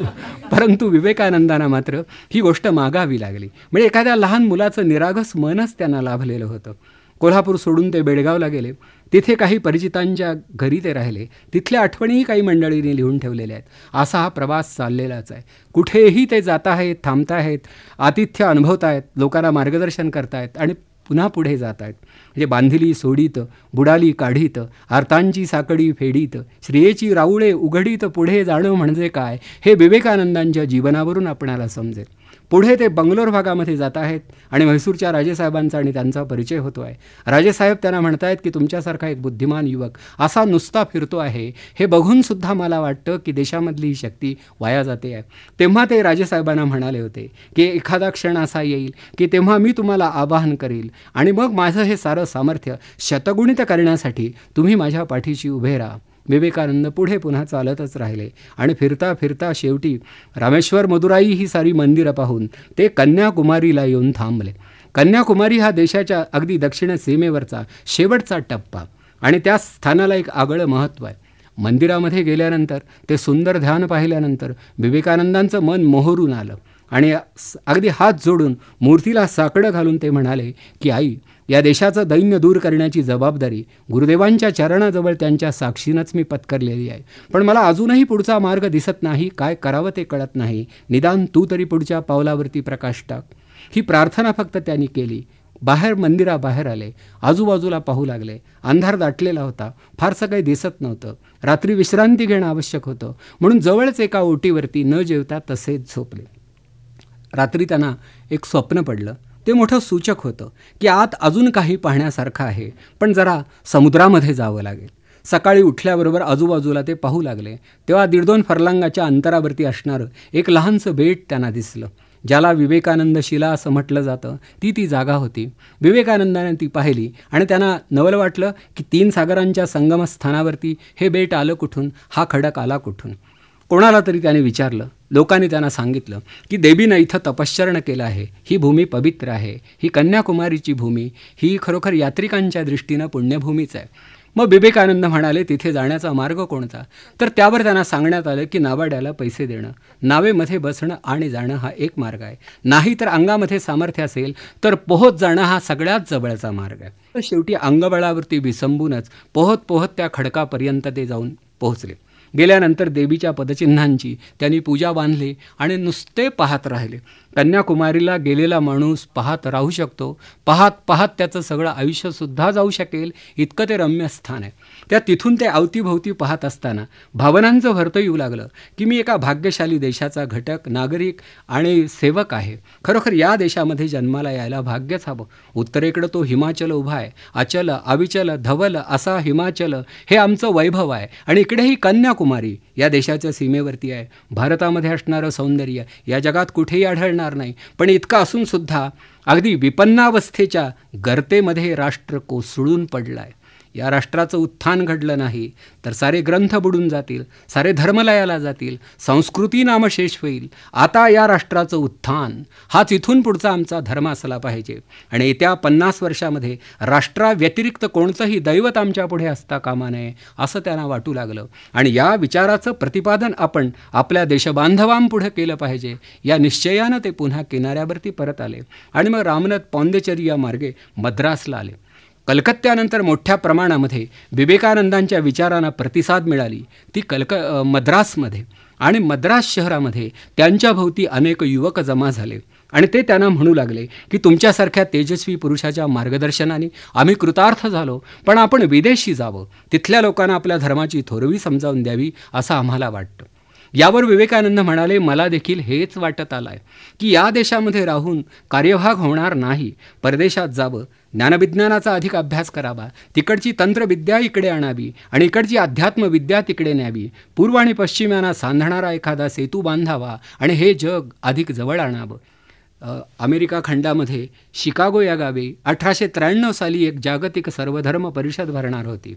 परंतु विवेकानंदांना मात्र ही गोष्ट मागावी लागली. म्हणजे एखाद्या लहान मुलाचं निरागस मनच त्यांना लाभलेलं होतं. कोल्हापूर सोडून ते बेळगावला गेले. तिथे काही परिचितांच्या घरी ते राहिले. तिथल्या आठवणीही काही मंडळींनी लिहून ठेवलेल्या आहेत. असा हा प्रवास चाललेलाच आहे. कुठेही ते जात आहेत, थांबत आहेत, आतिथ्य अनुभवत आहेत, लोकांना मार्गदर्शन करत आहेत आणि पुन्हा पुढे जात आहेत. म्हणजे बांधिली सोडीत, बुडाली काढीत, आर्तांची साकडी फेडीत, श्रियेची राऊळे उघडीत पुढे जाणं म्हणजे काय, हे विवेकानंदांच्या जीवनावरून आपणाला समजेल. पुढे ते बंगलोर भागामध्ये जात आहेत आणि म्हैसूरच्या राजेसाहेबांचा आणि त्यांचा परिचय होतो आहे. राजेसाहेब त्यांना म्हणतायत की तुमच्यासारखा एक बुद्धिमान युवक असा नुसता फिरतो आहे, हे बघूनसुद्धा मला वाटतं की देशामधली ही शक्ती वाया जाते आहे. तेव्हा ते राजेसाहेबांना म्हणाले होते की एखादा क्षण असा येईल की तेव्हा मी तुम्हाला आवाहन करील आणि मग माझं हे सारं सामर्थ्य शतगुणित करण्यासाठी तुम्ही माझ्या पाठीशी उभे राहा. विवेकानंद पुढे पुन्हा चालतच राहिले आणि फिरता फिरता शेवटी रामेश्वर मदुराई ही सारी मंदिरं पाहून ते कन्याकुमारीला येऊन थांबले. कन्याकुमारी हा देशाच्या अगदी दक्षिण सीमेवरचा शेवटचा टप्पा आणि त्या स्थानाला एक आगळं महत्त्व आहे. मंदिरामध्ये गेल्यानंतर ते सुंदर ध्यान पाहिल्यानंतर विवेकानंदांचं मन मोहरून आलं आणि अगदी हात जोडून मूर्तीला साकडं घालून ते म्हणाले की आई, या देशाचं दैन्य दूर करण्याची जबाबदारी गुरुदेवांच्या चरणाजवळ त्यांच्या साक्षीनंच मी पत्करलेली आहे. पण मला अजूनही पुढचा मार्ग दिसत नाही, काय करावं ते कळत नाही. निदान तू तरी पुढच्या पावलावरती प्रकाश टाक. ही प्रार्थना फक्त त्यांनी केली. बाहेर मंदिराबाहेर आले, आजूबाजूला पाहू लागले. अंधार दाटलेला होता, फारसं काही दिसत नव्हतं. रात्री विश्रांती घेणं आवश्यक होतं, म्हणून जवळच एका ओटीवरती न जेवता तसेच झोपले. रात्री त्यांना एक स्वप्न पडलं. ते मोठं सूचक होतं की आत अजून काही पाहण्यासारखं आहे, पण जरा समुद्रामध्ये जावं लागेल. सकाळी उठल्याबरोबर आजूबाजूला ते पाहू लागले तेव्हा 1.5-2 फर्लांगाच्या अंतरावरती असणारं एक लहानसं बेट त्यांना दिसलं, ज्याला विवेकानंद शिला असं म्हटलं जातं. ती जागा होती. विवेकानंदाने ती पाहिली आणि त्यांना नवल वाटलं की 3 सागरांच्या संगमस्थानावरती हे बेट आलं कुठून, हा खडक आला कुठून. कोणाला तरी त्याने विचारलं. लोकांनी त्यांना सांगितलं की देवीनं इथं तपश्चरण केलं आहे, ही भूमी पवित्र आहे, ही कन्याकुमारीची भूमी, ही खरोखर यात्रिकांच्या दृष्टीनं पुण्यभूमीच आहे. मग विवेकानंद म्हणाले तिथे जाण्याचा मार्ग कोणता, तर त्यावर त्यांना सांगण्यात आलं की नावाड्याला पैसे देणं, नावेमध्ये बसणं आणि जाणं हा एक मार्ग आहे. नाही तर अंगामध्ये सामर्थ्य असेल तर पोहत जाणं हा सगळ्यात जवळचा मार्ग आहे. तर शेवटी अंगबळावरती विसंबूनच पोहत पोहत त्या खडकापर्यंत ते जाऊन पोहोचले. गेल्यानंतर देवीच्या पदचिन्हांची त्यांनी पूजा बांधली आणि नुसते पाहत राहिले. कन्याकुमारीला गेलेला माणूस पाहत राहू शकतो, पाहत पाहत त्याचं सगळं आयुष्यसुद्धा जाऊ शकेल इतकं ते रम्य स्थान आहे. त्या तिथून ते अवतीभोवती पाहत असताना भावनांचं भरतं येऊ लागलं की मी एका भाग्यशाली देशाचा घटक, नागरिक आणि सेवक आहे. खरोखर या देशामध्ये जन्माला यायला भाग्यच हवं. उत्तरेकडं तो हिमाचल उभा आहे, अचल, अविचल, धवल असा हिमाचल हे आमचं वैभव आहे आणि इकडेही कन्याकुमारी या देशाच्या सीमेवरती आहे. भारतामध्ये असणारं सौंदर्य या जगात कुठेही आढळणार नाही, पण इतकं असूनसुद्धा अगदी विपन्नावस्थेच्या गर्तेमध्ये राष्ट्र कोसळून पडलं आहे. या राष्ट्राचं उत्थान घडलं नाही तर सारे ग्रंथ बुडून जातील, सारे धर्मलयाला जातील, संस्कृती नामशेष होईल. आता या राष्ट्राचं उत्थान हाच इथून पुढचा आमचा धर्म असला पाहिजे आणि येत्या 50 वर्षामध्ये राष्ट्राव्यतिरिक्त कोणतंही दैवत आमच्या पुढे असता कामा नये असं त्यांना वाटू लागलं. आणि या विचाराचं प्रतिपादन आपण आपल्या देशबांधवांपुढे केलं पाहिजे या निश्चयानं ते पुन्हा किनाऱ्यावरती परत आले आणि मग रामनाथ पॉंडिचेरी या मार्गे मद्रासला आले. कलकत्त्यानंतर मोठ्या प्रमाणामध्ये विवेकानंदांच्या विचारांना प्रतिसाद मिळाली ती मद्रासमध्ये आणि मद्रास शहरामध्ये त्यांच्या भोवती अनेक युवक जमा झाले आणि ते त्यांना म्हणू लागले की तुमच्यासारख्या तेजस्वी पुरुषाच्या मार्गदर्शनाने आम्ही कृतार्थ झालो, पण आपण विदेशी जावं, तिथल्या लोकांना आपल्या धर्माची थोरवी समजावून द्यावी असं आम्हाला वाटतं. यावर विवेकानंद म्हणाले, मला देखील हेच वाटत आलं आहे की या देशामध्ये राहून कार्यभाग होणार नाही, परदेशात जावं, ज्ञानविज्ञानाचा अधिक अभ्यास करावा, तिकडची तंत्रविद्या इकडे आणावी आणि इकडची अध्यात्मविद्या तिकडे न्यावी, पूर्व आणि पश्चिम यांना सांधणारा एखादा सेतू बांधावा आणि हे जग अधिक जवळ आणावं. अमेरिका खंडामध्ये शिकागो या गावी 1893 साली एक जागतिक सर्वधर्म परिषद भरणार होती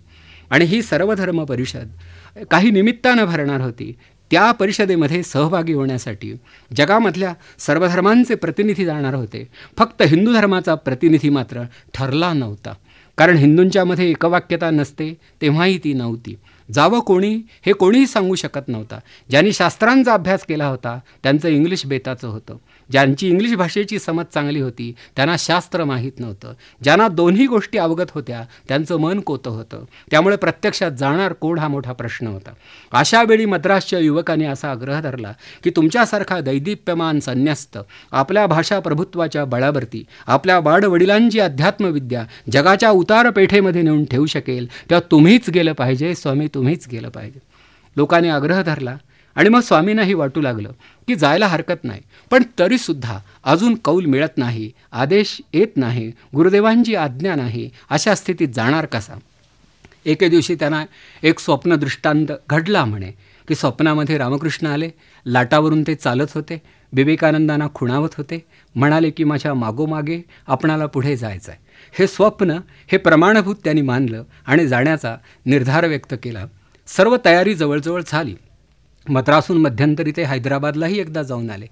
आणि ही सर्वधर्म परिषद काही निमित्तानं भरणार होती. त्या परिषदेमध्ये सहभागी होण्यासाठी जगामधल्या सर्वधर्मांचे प्रतिनिधी जाणार होते. फक्त हिंदू धर्माचा प्रतिनिधी मात्र ठरला नव्हता, कारण हिंदूंच्यामध्ये एकवाक्यता नसते, तेव्हाही ती नव्हती. जावं कोणी हे कोणीही सांगू शकत नव्हता. ज्यांनी शास्त्रांचा अभ्यास केला होता त्यांचं इंग्लिश बेताचं होतं. ज्यांची इंग्लिश भाषेची समज चांगली होती त्यांना शास्त्र माहीत नव्हतं. ज्यांना दोन्ही गोष्टी अवगत होत्या त्यांचं मन कोतं होतं. त्यामुळे प्रत्यक्षात जाणार कोण हा मोठा प्रश्न होता. अशावेळी मद्रासच्या युवकांनी असा आग्रह धरला की तुमच्यासारखा दैदिप्यमान संन्यस्त आपल्या भाषा प्रभुत्वाच्या बळावरती आपल्या वाडवडिलांची अध्यात्मविद्या जगाच्या उतारपेठेमध्ये नेऊन ठेवू शकेल तेव्हा तुम्हीच गेलं पाहिजे स्वामी, तुम्हीच गेलं पाहिजे. लोकांनी आग्रह धरला आणि मग स्वामींनाही वाटू लागलं की जायला हरकत नाही. पण तरीसुद्धा अजून कौल मिळत नाही, आदेश येत नाही, गुरुदेवांची आज्ञा नाही. अशा स्थितीत जाणार कसा? एके दिवशी त्यांना एक स्वप्न दृष्टांत घडला म्हणे की स्वप्नामध्ये रामकृष्ण आले, लाटावरून ते चालत होते, विवेकानंदांना खुणावत होते, म्हणाले की माझ्या मागोमागे आपणाला पुढे जायचं आहे. हे स्वप्न हे प्रमाणभूत त्यांनी मानलं आणि जाण्याचा निर्धार व्यक्त केला. सर्व तयारी जवळजवळ झाली. मद्रासून मध्यंतरी ते हैदराबादलाही एकदा जाऊन आले.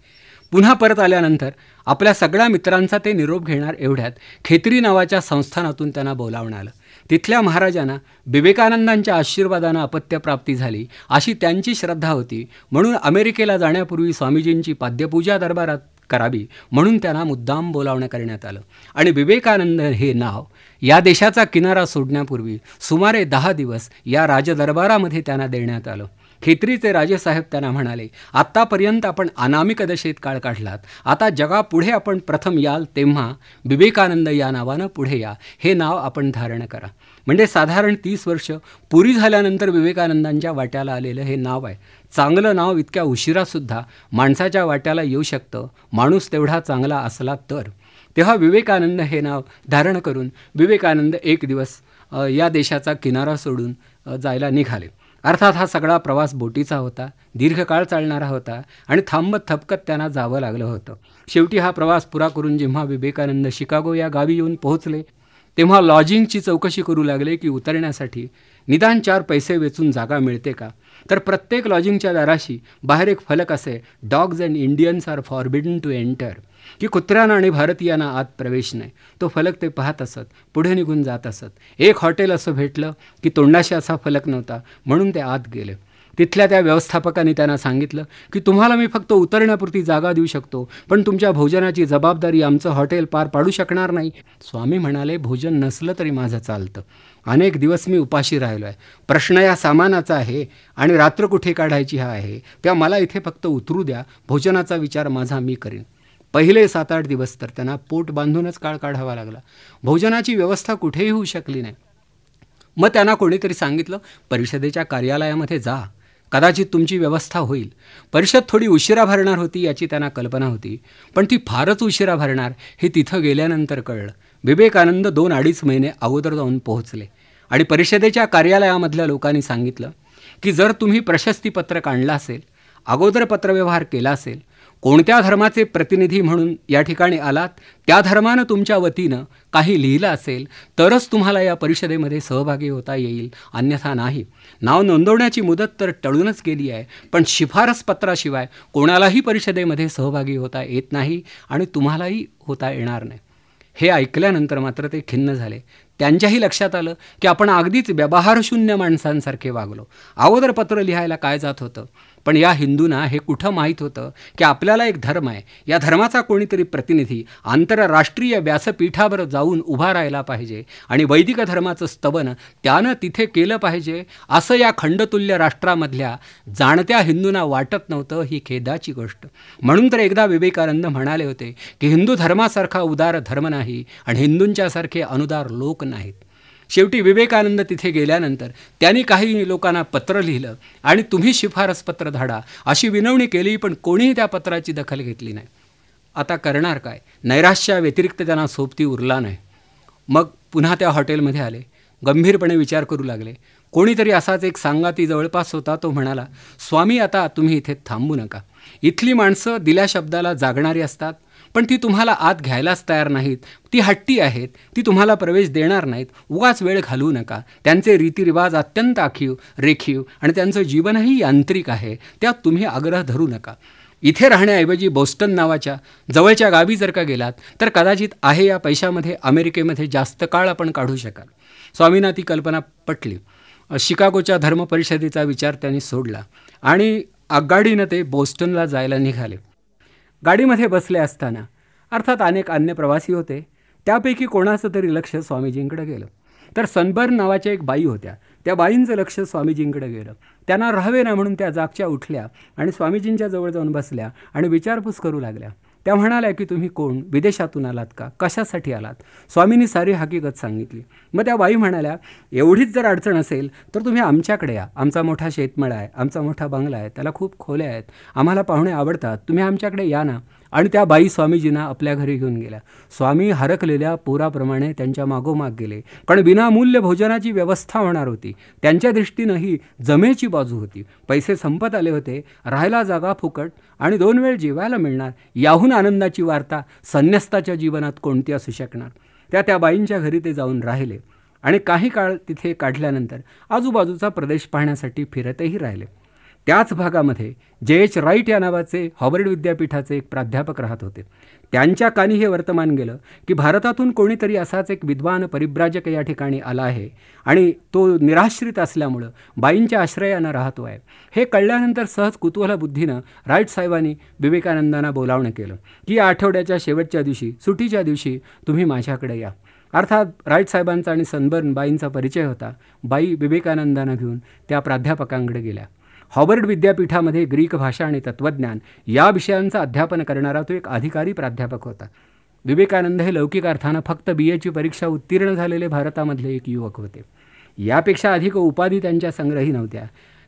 पुन्हा परत आल्यानंतर आपल्या सगळ्या मित्रांचा ते निरोप घेणार एवढ्यात खेत्री नावाच्या संस्थानातून त्यांना बोलावणं आलं. तिथल्या महाराजांना विवेकानंदांच्या आशीर्वादानं अपत्यप्राप्ती झाली अशी त्यांची श्रद्धा होती. म्हणून अमेरिकेला जाण्यापूर्वी स्वामीजींची पाद्यपूजा दरबारात करावी म्हणून त्यांना मुद्दाम बोलावणं करण्यात आलं. आणि विवेकानंद हे नाव या देशाचा किनारा सोडण्यापूर्वी सुमारे 10 दिवस या राजदरबारामध्ये त्यांना देण्यात आलं. खेत्रीचे राजेसाहेब त्यांना म्हणाले, आत्तापर्यंत आपण अनामिक दशेत काळ काढलात, आता जगापुढे आपण प्रथम याल तेव्हा विवेकानंद या नावानं पुढे या, हे नाव आपण धारण करा. म्हणजे साधारण 30 वर्ष पुरी झाल्यानंतर विवेकानंदांच्या वाट्याला आलेलं हे नाव आहे. चांगलं नाव इतक्या उशिरासुद्धा माणसाच्या वाट्याला येऊ शकतं, माणूस तेवढा चांगला असला तर. तेव्हा विवेकानंद हे नाव धारण करून विवेकानंद एक दिवस या देशाचा किनारा सोडून जायला निघाले. अर्थात हा सगळा प्रवास बोटीचा होता, दीर्घकाळ चालणारा होता आणि थांबत थपकत त्यांना जावं लागलं होतं. शेवटी हा प्रवास पुरा करून जेव्हा विवेकानंद शिकागो या गावी येऊन पोहोचले तेव्हा लॉजिंगची चौकशी करू लागले की उतरण्यासाठी निदान 4 पैसे वेचून जागा मिळते का. तर प्रत्येक लॉजिंगच्या दाराशी बाहेर एक फलक असे, dogs and Indians are forbidden to enter, की कुत्र्यांना आणि भारतीयांना आत प्रवेश नाही. तो फलक ते पाहत असत, पुढे निघून जात असत. एक हॉटेल असं भेटलं की तोंडाशी असा फलक नव्हता म्हणून ते आत गेले. तिथल्या त्या व्यवस्थापकांनी त्यांना सांगितलं की तुम्हाला मी फक्त उतरण्यापुरती जागा देऊ शकतो, पण तुमच्या भोजनाची जबाबदारी आमचं हॉटेल पार पाडू शकणार नाही. स्वामी म्हणाले, भोजन नसलं तरी माझं चालतं. अनेक दिवस मी उपाशी राहिलो आहे. प्रश्न या सामानाचा आहे आणि रात्र कुठे काढायची हा आहे. तेव्हा मला इथे फक्त उतरू द्या, भोजनाचा विचार माझा मी करीन. पहिले 7-8 दिवस तर त्यांना पोट बांधूनच काळ काढावा लागला. भोजनाची व्यवस्था कुठेही होऊ शकली नाही. मग त्यांना कोणीतरी सांगितलं, परिषदेच्या कार्यालयामध्ये जा, कदाचित तुमची व्यवस्था होईल. परिषद थोडी उशिरा भरणार होती याची त्यांना कल्पना होती, पण ती फारच उशिरा भरणार हे तिथं गेल्यानंतर कळलं. विवेकानंद 2-2.5 महिने अगोदर जाऊन पोहोचले आणि परिषदेच्या कार्यालयामधल्या लोकांनी सांगितलं की जर तुम्ही प्रशस्तीपत्रक आणलं असेल, अगोदर पत्रव्यवहार केला असेल, कोणत्या धर्माचे प्रतिनिधी म्हणून या ठिकाणी आलात, त्या धर्मानं तुमच्या वतीनं काही लिहिलं असेल तरच तुम्हाला या परिषदेमध्ये सहभागी होता येईल, अन्यथा नाही. नाव नोंदवण्याची मुदत तर टळूनच गेली आहे, पण शिफारस पत्राशिवाय कोणालाही परिषदेमध्ये सहभागी होता येत नाही आणि तुम्हालाही होता येणार नाही. हे ऐकल्यानंतर मात्र ते खिन्न झाले. त्यांच्याही लक्षात आलं की आपण अगदीच व्यवहारशून्य माणसांसारखे वागलो. अगोदर पत्र लिहायला काय जात होतं, पण या हिंदूंना हे कुठं माहीत होतं की आपल्याला एक धर्म आहे, या धर्माचा कोणीतरी प्रतिनिधी आंतरराष्ट्रीय व्यासपीठावर जाऊन उभा राहिला पाहिजे आणि वैदिक धर्माचं स्तवन त्यानं तिथे केलं पाहिजे, असं या खंडतुल्य राष्ट्रामधल्या जाणत्या हिंदूंना वाटत नव्हतं. ही खेदाची गोष्ट. म्हणून तर एकदा विवेकानंद म्हणाले होते की हिंदू धर्मासारखा उदार धर्म नाही आणि हिंदूंच्यासारखे अनुदार लोक नाहीत. शेवटी विवेकानंद तिथे गेल्यानंतर त्यांनी काही लोकांना पत्र लिहिलं आणि तुम्ही शिफारस पत्र धाडा अशी विनवणी केली, पण कोणीही त्या पत्राची दखल घेतली नाही. आता करणार काय, नैराश्या व्यतिरिक्त त्यांना सोबती उरला नाही. मग पुन्हा त्या हॉटेलमध्ये आले, गंभीरपणे विचार करू लागले. कोणीतरी असाच एक सांगाती जवळपास होता, तो म्हणाला, स्वामी आता तुम्ही इथे थांबू नका. इथली माणसं दिल्या शब्दाला जागणारी असतात, पण ती तुम्हाला आत घ्यायलाच तयार नाहीत. ती हट्टी आहेत, ती तुम्हाला प्रवेश देणार नाहीत. उगाच वेळ घालवू नका. त्यांचे रीतिरिवाज अत्यंत आखीव रेखीव आणि त्यांचं जीवनही यांत्रिक आहे, त्यात तुम्ही आग्रह धरू नका. इथे राहण्याऐवजी बोस्टन नावाच्या जवळच्या गावी जर का गेलात तर कदाचित आहे या पैशामध्ये अमेरिकेमध्ये जास्त काळ आपण काढू शकाल. स्वामींना ती कल्पना पटली. शिकागोच्या धर्मपरिषदेचा विचार त्यांनी सोडला आणि आगगाडीनं ते बोस्टनला जायला निघाले. गाडीमध्ये बसले असताना अर्थात अनेक अन्य प्रवासी होते. त्यापैकी कोणाचं तरी लक्ष स्वामीजींकडे गेलं. तर सनबर्न नावाच्या एक बाई होत्या. त्या बाईंचं लक्ष स्वामीजींकडे गेलं. त्यांना राहावे ना म्हणून त्या जागच्या उठल्या आणि स्वामीजींच्या जवळ जाऊन बसल्या आणि विचारपूस करू लागल्या. त्या म्हणाल्या की तुम्ही कोण, विदेशातून आलात का, कशासाठी आलात? स्वामींनी सारी हकीकत सांगितली. मग त्या बाई म्हणाल्या, एवढीच जर अडचण असेल तर तुम्ही आमच्याकडे या. आमचा मोठा शेतमळा आहे, आमचा मोठा बंगला आहे, त्याला खूप खोल्या आहेत, आम्हाला पाहुणे आवडतात, तुम्ही आमच्याकडे या ना. आणि त्या बाई स्वामीजींना आपल्या घरी घेऊन गेल्या. स्वामी हरकलेल्या पोराप्रमाणे त्यांच्या मागोमाग गेले. कारण विनामूल्य भोजनाची व्यवस्था होणार होती. त्यांच्या दृष्टीनं ही जमेची बाजू होती. पैसे संपत आले होते, राहायला जागा फुकट आणि 2 वेळ जेवायला मिळणार. याहून आनंदाची वार्ता संन्यस्ताच्या जीवनात कोणती असू शकणार? त्या बाईंच्या घरी ते जाऊन राहिले आणि काही काळ तिथे काढल्यानंतर आजूबाजूचा प्रदेश पाहण्यासाठी फिरतही राहिले. त्याच भागामध्ये J.H. राईट या नावाचे हार्वर्ड विद्यापीठाचे एक प्राध्यापक राहत होते. त्यांच्या कानी हे वर्तमान गेलं की भारतातून कोणीतरी असाच एक विद्वान परिब्राजक या ठिकाणी आला आहे आणि तो निराश्रित असल्यामुळं बाईंच्या आश्रयानं राहतो आहे. हे कळल्यानंतर सहज कुतूहल बुद्धीनं राईट साहेबांनी विवेकानंदांना बोलावणं केलं की या आठवड्याच्या शेवटच्या दिवशी, सुट्टीच्या दिवशी तुम्ही माझ्याकडे या. अर्थात राईट साहेबांचा आणि सनबर्न बाईंचा परिचय होता. बाई विवेकानंदांना घेऊन त्या प्राध्यापकांकडे गेल्या. हार्वर्ड विद्यापीठामध्ये ग्रीक भाषा आणि तत्त्वज्ञान या विषयांचं अध्यापन करणारा तो एक अधिकारी प्राध्यापक होता. विवेकानंद हे लौकिक अर्थानं फक्त BA ची परीक्षा उत्तीर्ण झालेले भारतामधले एक युवक होते. यापेक्षा अधिक उपाधी त्यांच्या संग्रही नव्हत्या.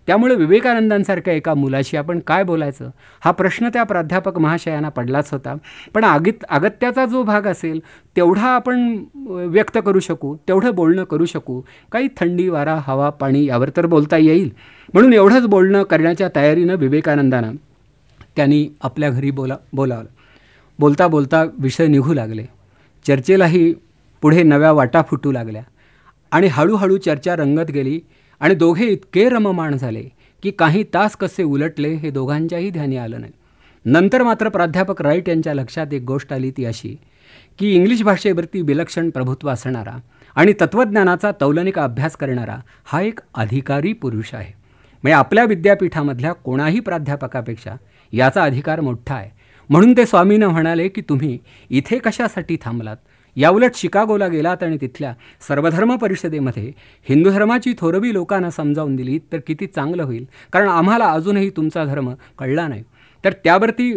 त्यामुळे विवेकानंदांसारख्या एका मुलाशी आपण काय बोलायचं हा प्रश्न त्या प्राध्यापक महाशयांना पडलाच होता. पण अगत्याचा जो भाग असेल तेवढा आपण व्यक्त करू शकू, तेवढं बोलणं करू शकू. काही थंडी, वारा, हवा, पाणी यावर तर बोलता येईल. म्हणून एवढंच बोलणं करण्याच्या तयारीनं विवेकानंदांना त्यांनी आपल्या घरी बोलावलं. बोलता बोलता विषय निघू लागले. चर्चेलाही पुढे नव्या वाटा फुटू लागल्या आणि हळूहळू चर्चा रंगत गेली आणि दोघे इतके रममाण झाले की काही तास कसे उलटले हे दोघांच्याही ध्यानी आलं नाही. नंतर मात्र प्राध्यापक राईट यांच्या लक्षात एक गोष्ट आली, ती अशी की इंग्लिश भाषेवरती विलक्षण प्रभुत्व असणारा आणि तत्त्वज्ञानाचा तौलनिक अभ्यास करणारा हा एक अधिकारी पुरुष आहे. म्हणजे आपल्या विद्यापीठामधल्या कोणाही प्राध्यापकापेक्षा याचा अधिकार मोठा आहे. म्हणून ते स्वामीनं म्हणाले की तुम्ही इथे कशासाठी थांबलात? याउलट शिकागोला गेलात आणि तिथल्या सर्वधर्म परिषदेमध्ये हिंदू धर्माची थोरवी लोकांना समजावून दिली तर किती चांगलं होईल, कारण आम्हाला अजूनही तुमचा धर्म कळला नाही. तर त्यावरती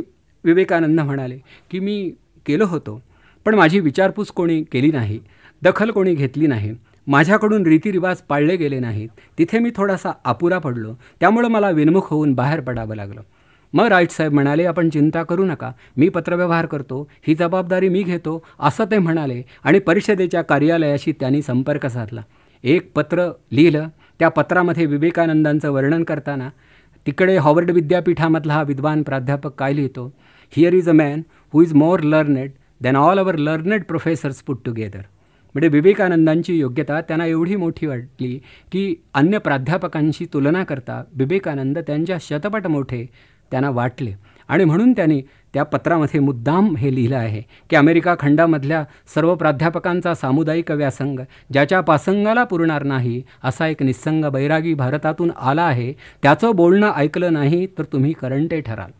विवेकानंद म्हणाले की मी केलं होतो, पण माझी विचारपूस कोणी केली नाही, दखल कोणी घेतली नाही, माझ्याकडून रीतिरिवाज पाळले गेले नाहीत. तिथे मी थोडासा अपुरा पडलो, त्यामुळं मला विनमुख होऊन बाहेर पडावं लागलं. मग राईट साहेब म्हणाले, आपण चिंता करू नका, मी पत्रव्यवहार करतो, ही जबाबदारी मी घेतो, असं ते म्हणाले. आणि परिषदेच्या कार्यालयाशी त्यांनी संपर्क साधला. एक पत्र लिहिलं. त्या पत्रामध्ये विवेकानंदांचं वर्णन करताना तिकडे हार्वर्ड विद्यापीठामधला हा विद्वान प्राध्यापक काय लिहितो, here is a man who is more learned than all our learned professors put together. म्हणजे विवेकानंदांची योग्यता त्यांना एवढी मोठी वाटली की अन्य प्राध्यापकांशी तुलना करता विवेकानंद त्यांच्या शतपट मोठे त्यांना वाटले. आणि म्हणून त्यांनी त्या पत्रामध्ये मुद्दाम हे लिहिलं आहे की अमेरिका खंडामधल्या सर्व प्राध्यापकांचा सामुदायिक व्यासंग ज्याच्या पासंगाला पुरणार नाही असा एक निस्संग बैरागी भारतातून आला आहे. त्याचं बोलणं ऐकलं नाही तर तुम्ही करंटे ठराल.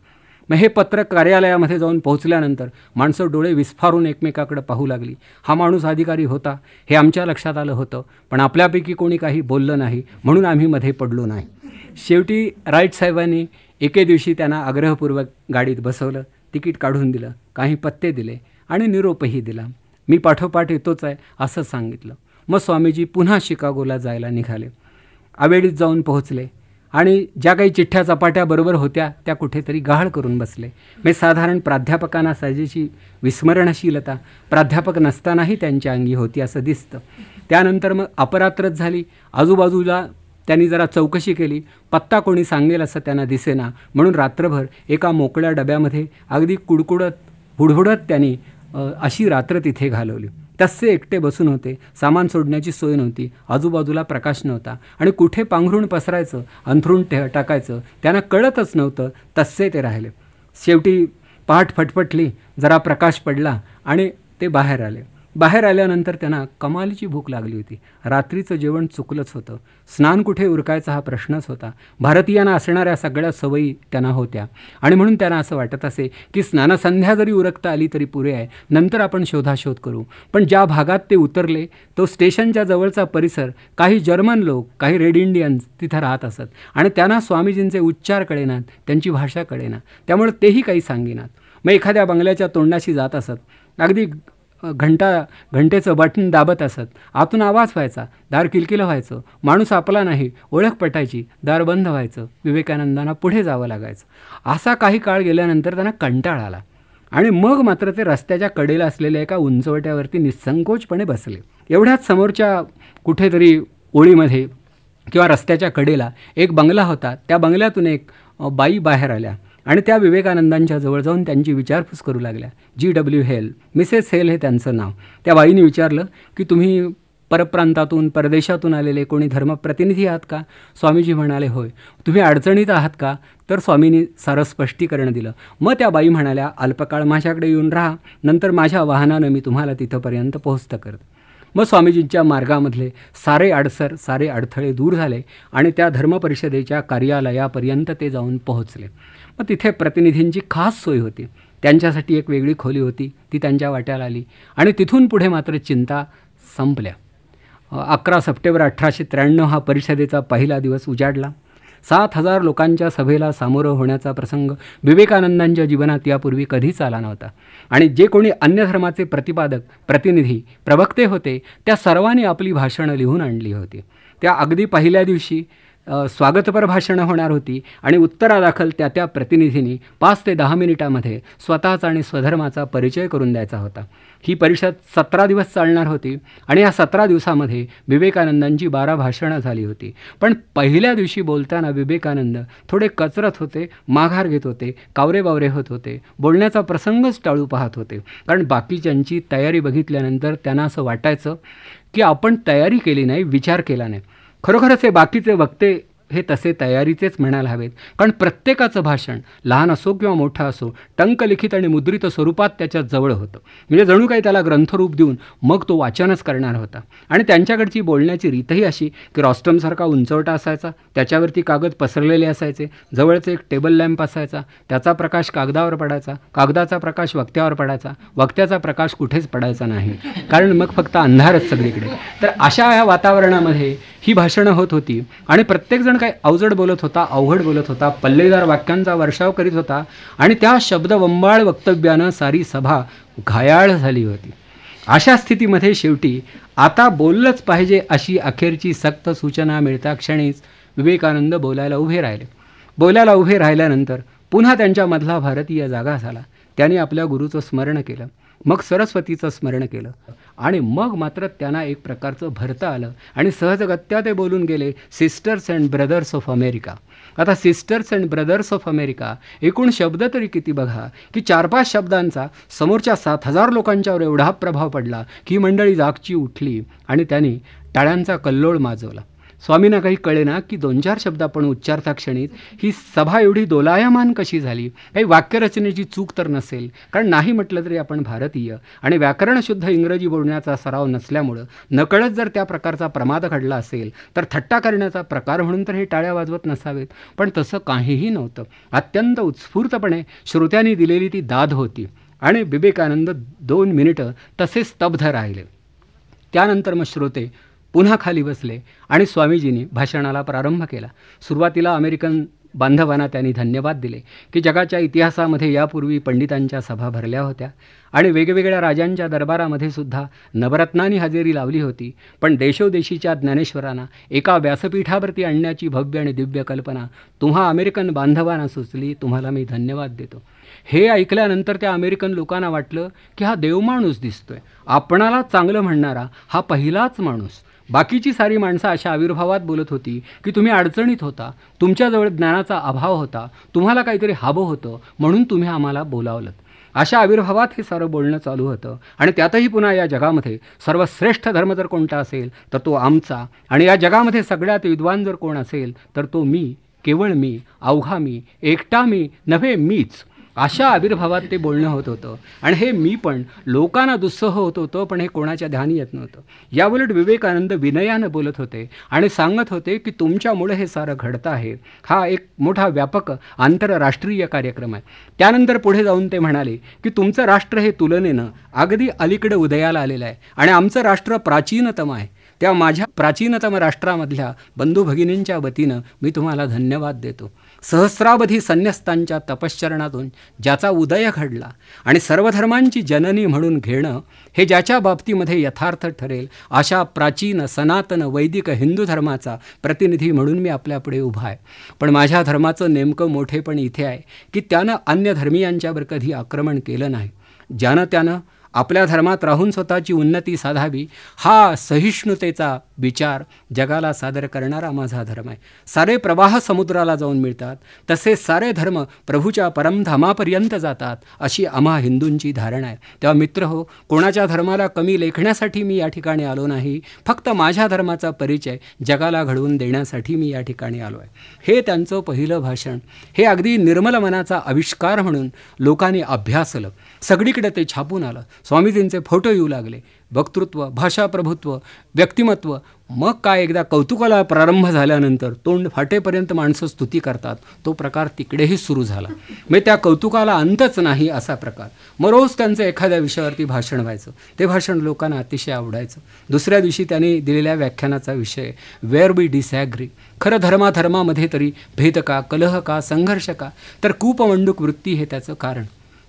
मग हे पत्र कार्यालयामध्ये जाऊन पोहोचल्यानंतर माणसं डोळे विस्फारून एकमेकाकडे पाहू लागली. हा माणूस अधिकारी होता हे आमच्या लक्षात आलं होतं, पण आपल्यापैकी कोणी काही बोललं नाही, म्हणून आम्ही मध्ये पडलो नाही. शेवटी राईट साहेबांनी एके दिवशी त्यांना आग्रहपूर्वक गाडीत बसवलं, तिकीट काढून दिलं, काही पत्ते दिले आणि निरोपही दिला. मी पाठोपाठ येतोच आहे असं सांगितलं. मग स्वामीजी पुन्हा शिकागोला जायला निघाले. आवेळीत जाऊन पोहोचले आणि ज्या काही चिठ्ठ्या चपाट्या बरोबर होत्या त्या कुठेतरी गहाळ करून बसले. म्हणजे साधारण प्राध्यापकांना साजेची विस्मरणशीलता प्राध्यापक नसतानाही त्यांच्या अंगी होती असं दिसतं. त्यानंतर मग अपरात्रच झाली. आजूबाजूला त्यांनी जरा चौकशी केली. पत्ता कोणी सांगेल असं त्यांना दिसेना, म्हणून रात्रभर एका मोकळ्या डब्यामध्ये अगदी कुडकुडत हुडहुडत त्यांनी अशी रात्र तिथे घालवली. तसे एकटे बसून होते. सामान सोडण्याची सोय नव्हती, आजूबाजूला प्रकाश नव्हता आणि कुठे पांघरूण पसरायचं, अंथरूण टाकायचं त्यांना कळतच नव्हतं. तसे ते राहिले. शेवटी पहाट फटफटली, जरा प्रकाश पडला आणि ते बाहेर आले. बाहेर आल्यानंतर त्यांना कमालीची भूक लागली होती. रात्रीचं जेवण चुकलंच होतं. स्नान कुठे उरकायचा हा प्रश्नच होता. भारतीयांना असणाऱ्या सगळ्या सवयी त्यांना होत्या आणि म्हणून त्यांना असं वाटत असे की स्नानसंध्या जरी उरकता आली तरी पुरे आहे, नंतर आपण शोधाशोध करू. पण ज्या भागात ते उतरले तो स्टेशनच्या जवळचा परिसर, काही जर्मन लोक, काही रेड इंडियन्स तिथं राहत असत आणि त्यांना स्वामीजींचे उच्चार कळेनात, त्यांची भाषा कळेना, त्यामुळे तेही काही सांगेनात. मग एखाद्या बंगल्याच्या तोंडाशी जात असत, अगदी घंटेचं बटन दाबत असत, आतून आवाज व्हायचा, दार किलकिलं व्हायचं, माणूस आपला नाही, ओळख पटायची, दार बंद व्हायचं, विवेकानंदांना पुढे जावं लागायचं. असा काही काळ गेल्यानंतर त्यांना कंटाळा आला आणि मग मात्र ते रस्त्याच्या कडेला असलेल्या एका उंचवट्यावरती निसंकोचपणे बसले. एवढ्याच समोरच्या कुठेतरी ओळीमध्ये किंवा रस्त्याच्या कडेला एक बंगला होता. त्या बंगल्यातून एक बाई बाहेर आल्या आणि त्या विवेकानंदांच्या जवळ जाऊन त्यांची विचारपूस करू लागल्या. G.W. हेल, मिसेस हेल हे त्यांचं नाव. त्या बाईने विचारलं की तुम्ही परप्रांतातून, परदेशातून आलेले कोणी धर्मप्रतिनिधी आहात का? स्वामीजी म्हणाले, होय. तुम्ही अडचणीत आहात का? तर स्वामींनी सारं स्पष्टीकरण दिलं. मग त्या बाई म्हणाल्या, अल्पकाळ माझ्याकडे येऊन राहा, नंतर माझ्या वाहनानं मी तुम्हाला तिथंपर्यंत पोहोचतं करते. मग स्वामीजींच्या मार्गामधले सारे अडसर, सारे अडथळे दूर झाले आणि त्या धर्मपरिषदेच्या कार्यालयापर्यंत ते जाऊन पोहोचले. मग तिथे प्रतिनिधींची खास सोय होती. त्यांच्यासाठी एक वेगळी खोली होती, ती त्यांच्या वाट्याला आली आणि तिथून पुढे मात्र चिंता संपल्या. 11 सप्टेंबर 1893 हा परिषदेचा पहिला दिवस उजाडला. 7,000 लोकांच्या सभेला सामोरं होण्याचा प्रसंग विवेकानंदांच्या जीवनात यापूर्वी कधीच आला नव्हता आणि जे कोणी अन्य धर्माचे प्रतिपादक, प्रतिनिधी, प्रवक्ते होते त्या सर्वांनी आपली भाषणं लिहून आणली होती. त्या अगदी पहिल्या दिवशी स्वागतपर भाषणं होणार होती आणि उत्तरादाखल त्या प्रतिनिधींनी 5 ते 10 मिनिटांमध्ये स्वतःचा आणि स्वधर्माचा परिचय करून द्यायचा होता. ही परिषद 17 दिवस चालणार होती आणि या 17 दिवसामध्ये विवेकानंदांची 12 भाषणं झाली होती. पण पहिल्या दिवशी बोलताना विवेकानंद थोडे कचरत होते, माघार घेत होते, कावरेबावरे होत होते, बोलण्याचा प्रसंगच टाळू पाहत होते. कारण बाकीच्यांची तयारी बघितल्यानंतर त्यांना असं वाटायचं की आपण तयारी केली नाही, विचार केला नाही. खरोखरच हे बाकीचे वक्ते हे तसे तयारीचेच म्हणायला हवेत, कारण प्रत्येकाचं भाषण लहान असो किंवा मोठं असो टंकलिखित आणि मुद्रित स्वरूपात त्याच्या जवळ होतं. म्हणजे जणू काही त्याला ग्रंथरूप देऊन मग तो वाचनच करणार होता. आणि त्यांच्याकडची बोलण्याची रीतही अशी की रॉस्टमसारखा उंचवटा असायचा, त्याच्यावरती कागद पसरलेले असायचे, जवळच एक टेबल लॅम्प असायचा, त्याचा प्रकाश कागदावर पडायचा, कागदाचा प्रकाश वक्त्यावर पडायचा, वक्त्याचा प्रकाश कुठेच पडायचा नाही, कारण मग फक्त अंधारच सगळीकडे. तर अशा या वातावरणामध्ये ही भाषणं होत होती आणि प्रत्येकजण काही अवजड बोलत होता, अवघड बोलत होता, पल्लेदार वाक्यांचा वर्षाव करीत होता आणि त्या शब्दवंबाळ वक्तव्यानं सारी सभा घायाळ झाली होती. अशा स्थितीमध्ये शेवटी आता बोललंच पाहिजे अशी अखेरची सक्त सूचना मिळता क्षणीच विवेकानंद बोलायला उभे राहिले. बोलायला उभे राहिल्यानंतर पुन्हा त्यांच्यामधला भारतीय जागा झाला. त्यांनी आपल्या गुरुचं स्मरण केलं, मग सरस्वतीचं स्मरण केलं आणि मग मात्र त्यांना एक प्रकारचं भरतं आलं आणि सहजगत्या ते बोलून गेले, sisters and brothers of America. आता sisters and brothers of America एकूण शब्द तरी किती बघा, की 4-5 शब्दांचा समोरच्या 7,000 लोकांच्यावर एवढा प्रभाव पडला की मंडळी जागची उठली आणि त्यांनी टाळ्यांचा कल्लोळ माजवला. स्वामींना काही कळेना की 2-4 शब्द आपण उच्चारता क्षणीत ही सभा एवढी दोलायमान कशी झाली. काही वाक्यरचनेची चूक तर नसेल, कारण नाही म्हटलं तरी आपण भारतीय आणि व्याकरणशुद्ध इंग्रजी बोलण्याचा सराव नसल्यामुळं नकळत जर त्या प्रकारचा प्रमाद घडला असेल तर थट्टा करण्याचा प्रकार म्हणून तर हे टाळ्या वाजवत नसावेत. पण तसं काहीही नव्हतं. अत्यंत उत्स्फूर्तपणे श्रोत्यांनी दिलेली ती दाद होती आणि विवेकानंद 2 मिनिटं तसे स्तब्ध राहिले. त्यानंतर मग श्रोते पुन्हा खाली बसले आणि स्वामीजींनी भाषणाला प्रारंभ केला. सुरुवातीला अमेरिकन बांधवांना त्यांनी धन्यवाद दिले की जगाच्या इतिहासामध्ये यापूर्वी पंडितांच्या सभा भरल्या होत्या आणि वेगवेगळ्या राजांच्या दरबारामध्ये सुद्धा नवरत्नांनी हजेरी लावली होती. पण देशोदेशीच्या ज्ञानेश्वरांना एका व्यासपीठावरती आणण्याची भव्य आणि दिव्य कल्पना तुम्हा अमेरिकन बांधवांना सुचली. तुम्हाला मी धन्यवाद देतो. हे ऐकल्यानंतर त्या अमेरिकन लोकांना वाटलं की हा देवमाणूस दिसतोय, आपणाला चांगलं म्हणणारा हा पहिलाच माणूस. बाकीची सारी माणसं अशा आविर्भावात बोलत होती की तुम्ही अडचणीत होता, तुमच्याजवळ ज्ञानाचा अभाव होता, तुम्हाला काहीतरी हवं होतं म्हणून तुम्ही आम्हाला बोलावलं. अशा आविर्भावात हे सारं बोलणं चालू होतं आणि त्यातही पुन्हा या जगामध्ये सर्वश्रेष्ठ धर्म जर कोणता असेल तर तो आमचा आणि या जगामध्ये सगळ्यात विद्वान जर कोण असेल तर तो मी, केवळ मी, अवघा मी, एकटा मी, नव्हे मीच. अशा आविर्भावात ते बोलणं होत होतं. आणि हे मी पण लोकांना दुस्सह होत होतं, पण हे कोणाच्या ध्यानी येत नव्हतं. याउलट विवेकानंद विनयानं बोलत होते आणि सांगत होते की तुमच्यामुळे हे सारं घडतं आहे. हा एक मोठा व्यापक आंतरराष्ट्रीय कार्यक्रम आहे. त्यानंतर पुढे जाऊन ते म्हणाले की तुमचं राष्ट्र हे तुलनेनं अगदी अलीकडे उदयाला आलेलं आहे आणि आमचं राष्ट्र प्राचीनतम आहे. त्या माझ्या प्राचीनतम राष्ट्रामधल्या बंधू भगिनींच्या वतीनं मी तुम्हाला धन्यवाद देतो. सहस्रावधी संन्यस्तांच्या तपश्चरणातून ज्याचा उदय घडला आणि सर्व धर्मांची जननी म्हणून घेणं हे ज्याच्या बाबतीमध्ये यथार्थ ठरेल, अशा प्राचीन सनातन वैदिक हिंदू धर्माचा प्रतिनिधी म्हणून मी आपल्यापुढे उभा आहे. पण माझ्या धर्माचं नेमकं मोठेपण इथे आहे की त्यानं अन्य धर्मीयांच्यावर कधी आक्रमण केलं नाही. ज्यानं त्यानं आपल्या धर्मात राहून स्वतःची उन्नती साधावी, हा सहिष्णुतेचा विचार जगाला सादर करणारा माझा धर्म आहे. सारे प्रवाह समुद्राला जाऊन मिळतात, तसे सारे धर्म प्रभूच्या परमधामापर्यंत जातात, अशी आम्हा हिंदूंची धारणा आहे. तेव्हा मित्र हो, कोणाच्या धर्माला कमी लेखण्यासाठी मी या ठिकाणी आलो नाही, फक्त माझ्या धर्माचा परिचय जगाला घडवून देण्यासाठी मी या ठिकाणी आलो आहे. हे त्यांचं पहिलं भाषण. हे अगदी निर्मल मनाचा आविष्कार म्हणून लोकांनी अभ्यासलं. सगळीकडे ते छापून आलं. स्वामीजींचे फोटो येऊ लागले. वक्तृत्व, भाषाप्रभुत्व, व्यक्तिमत्व. मग काय, एकदा कौतुकाला प्रारंभ झाल्यानंतर तोंड फाटेपर्यंत माणसं स्तुती करतात, तो प्रकार तिकडेही सुरू झाला. मग त्या कौतुकाला अंतच नाही असा प्रकार. मग रोज त्यांचं एखाद्या विषयावरती भाषण व्हायचं. ते भाषण लोकांना अतिशय आवडायचं. दुसऱ्या दिवशी त्यांनी दिलेल्या व्याख्यानाचा विषय वेअर वी डिसॅग्री. खरं धर्माधर्मामध्ये तरी भेद का, कलह का, संघर्ष का, तर कूपमंडूक वृत्ती हे त्याचं कारण.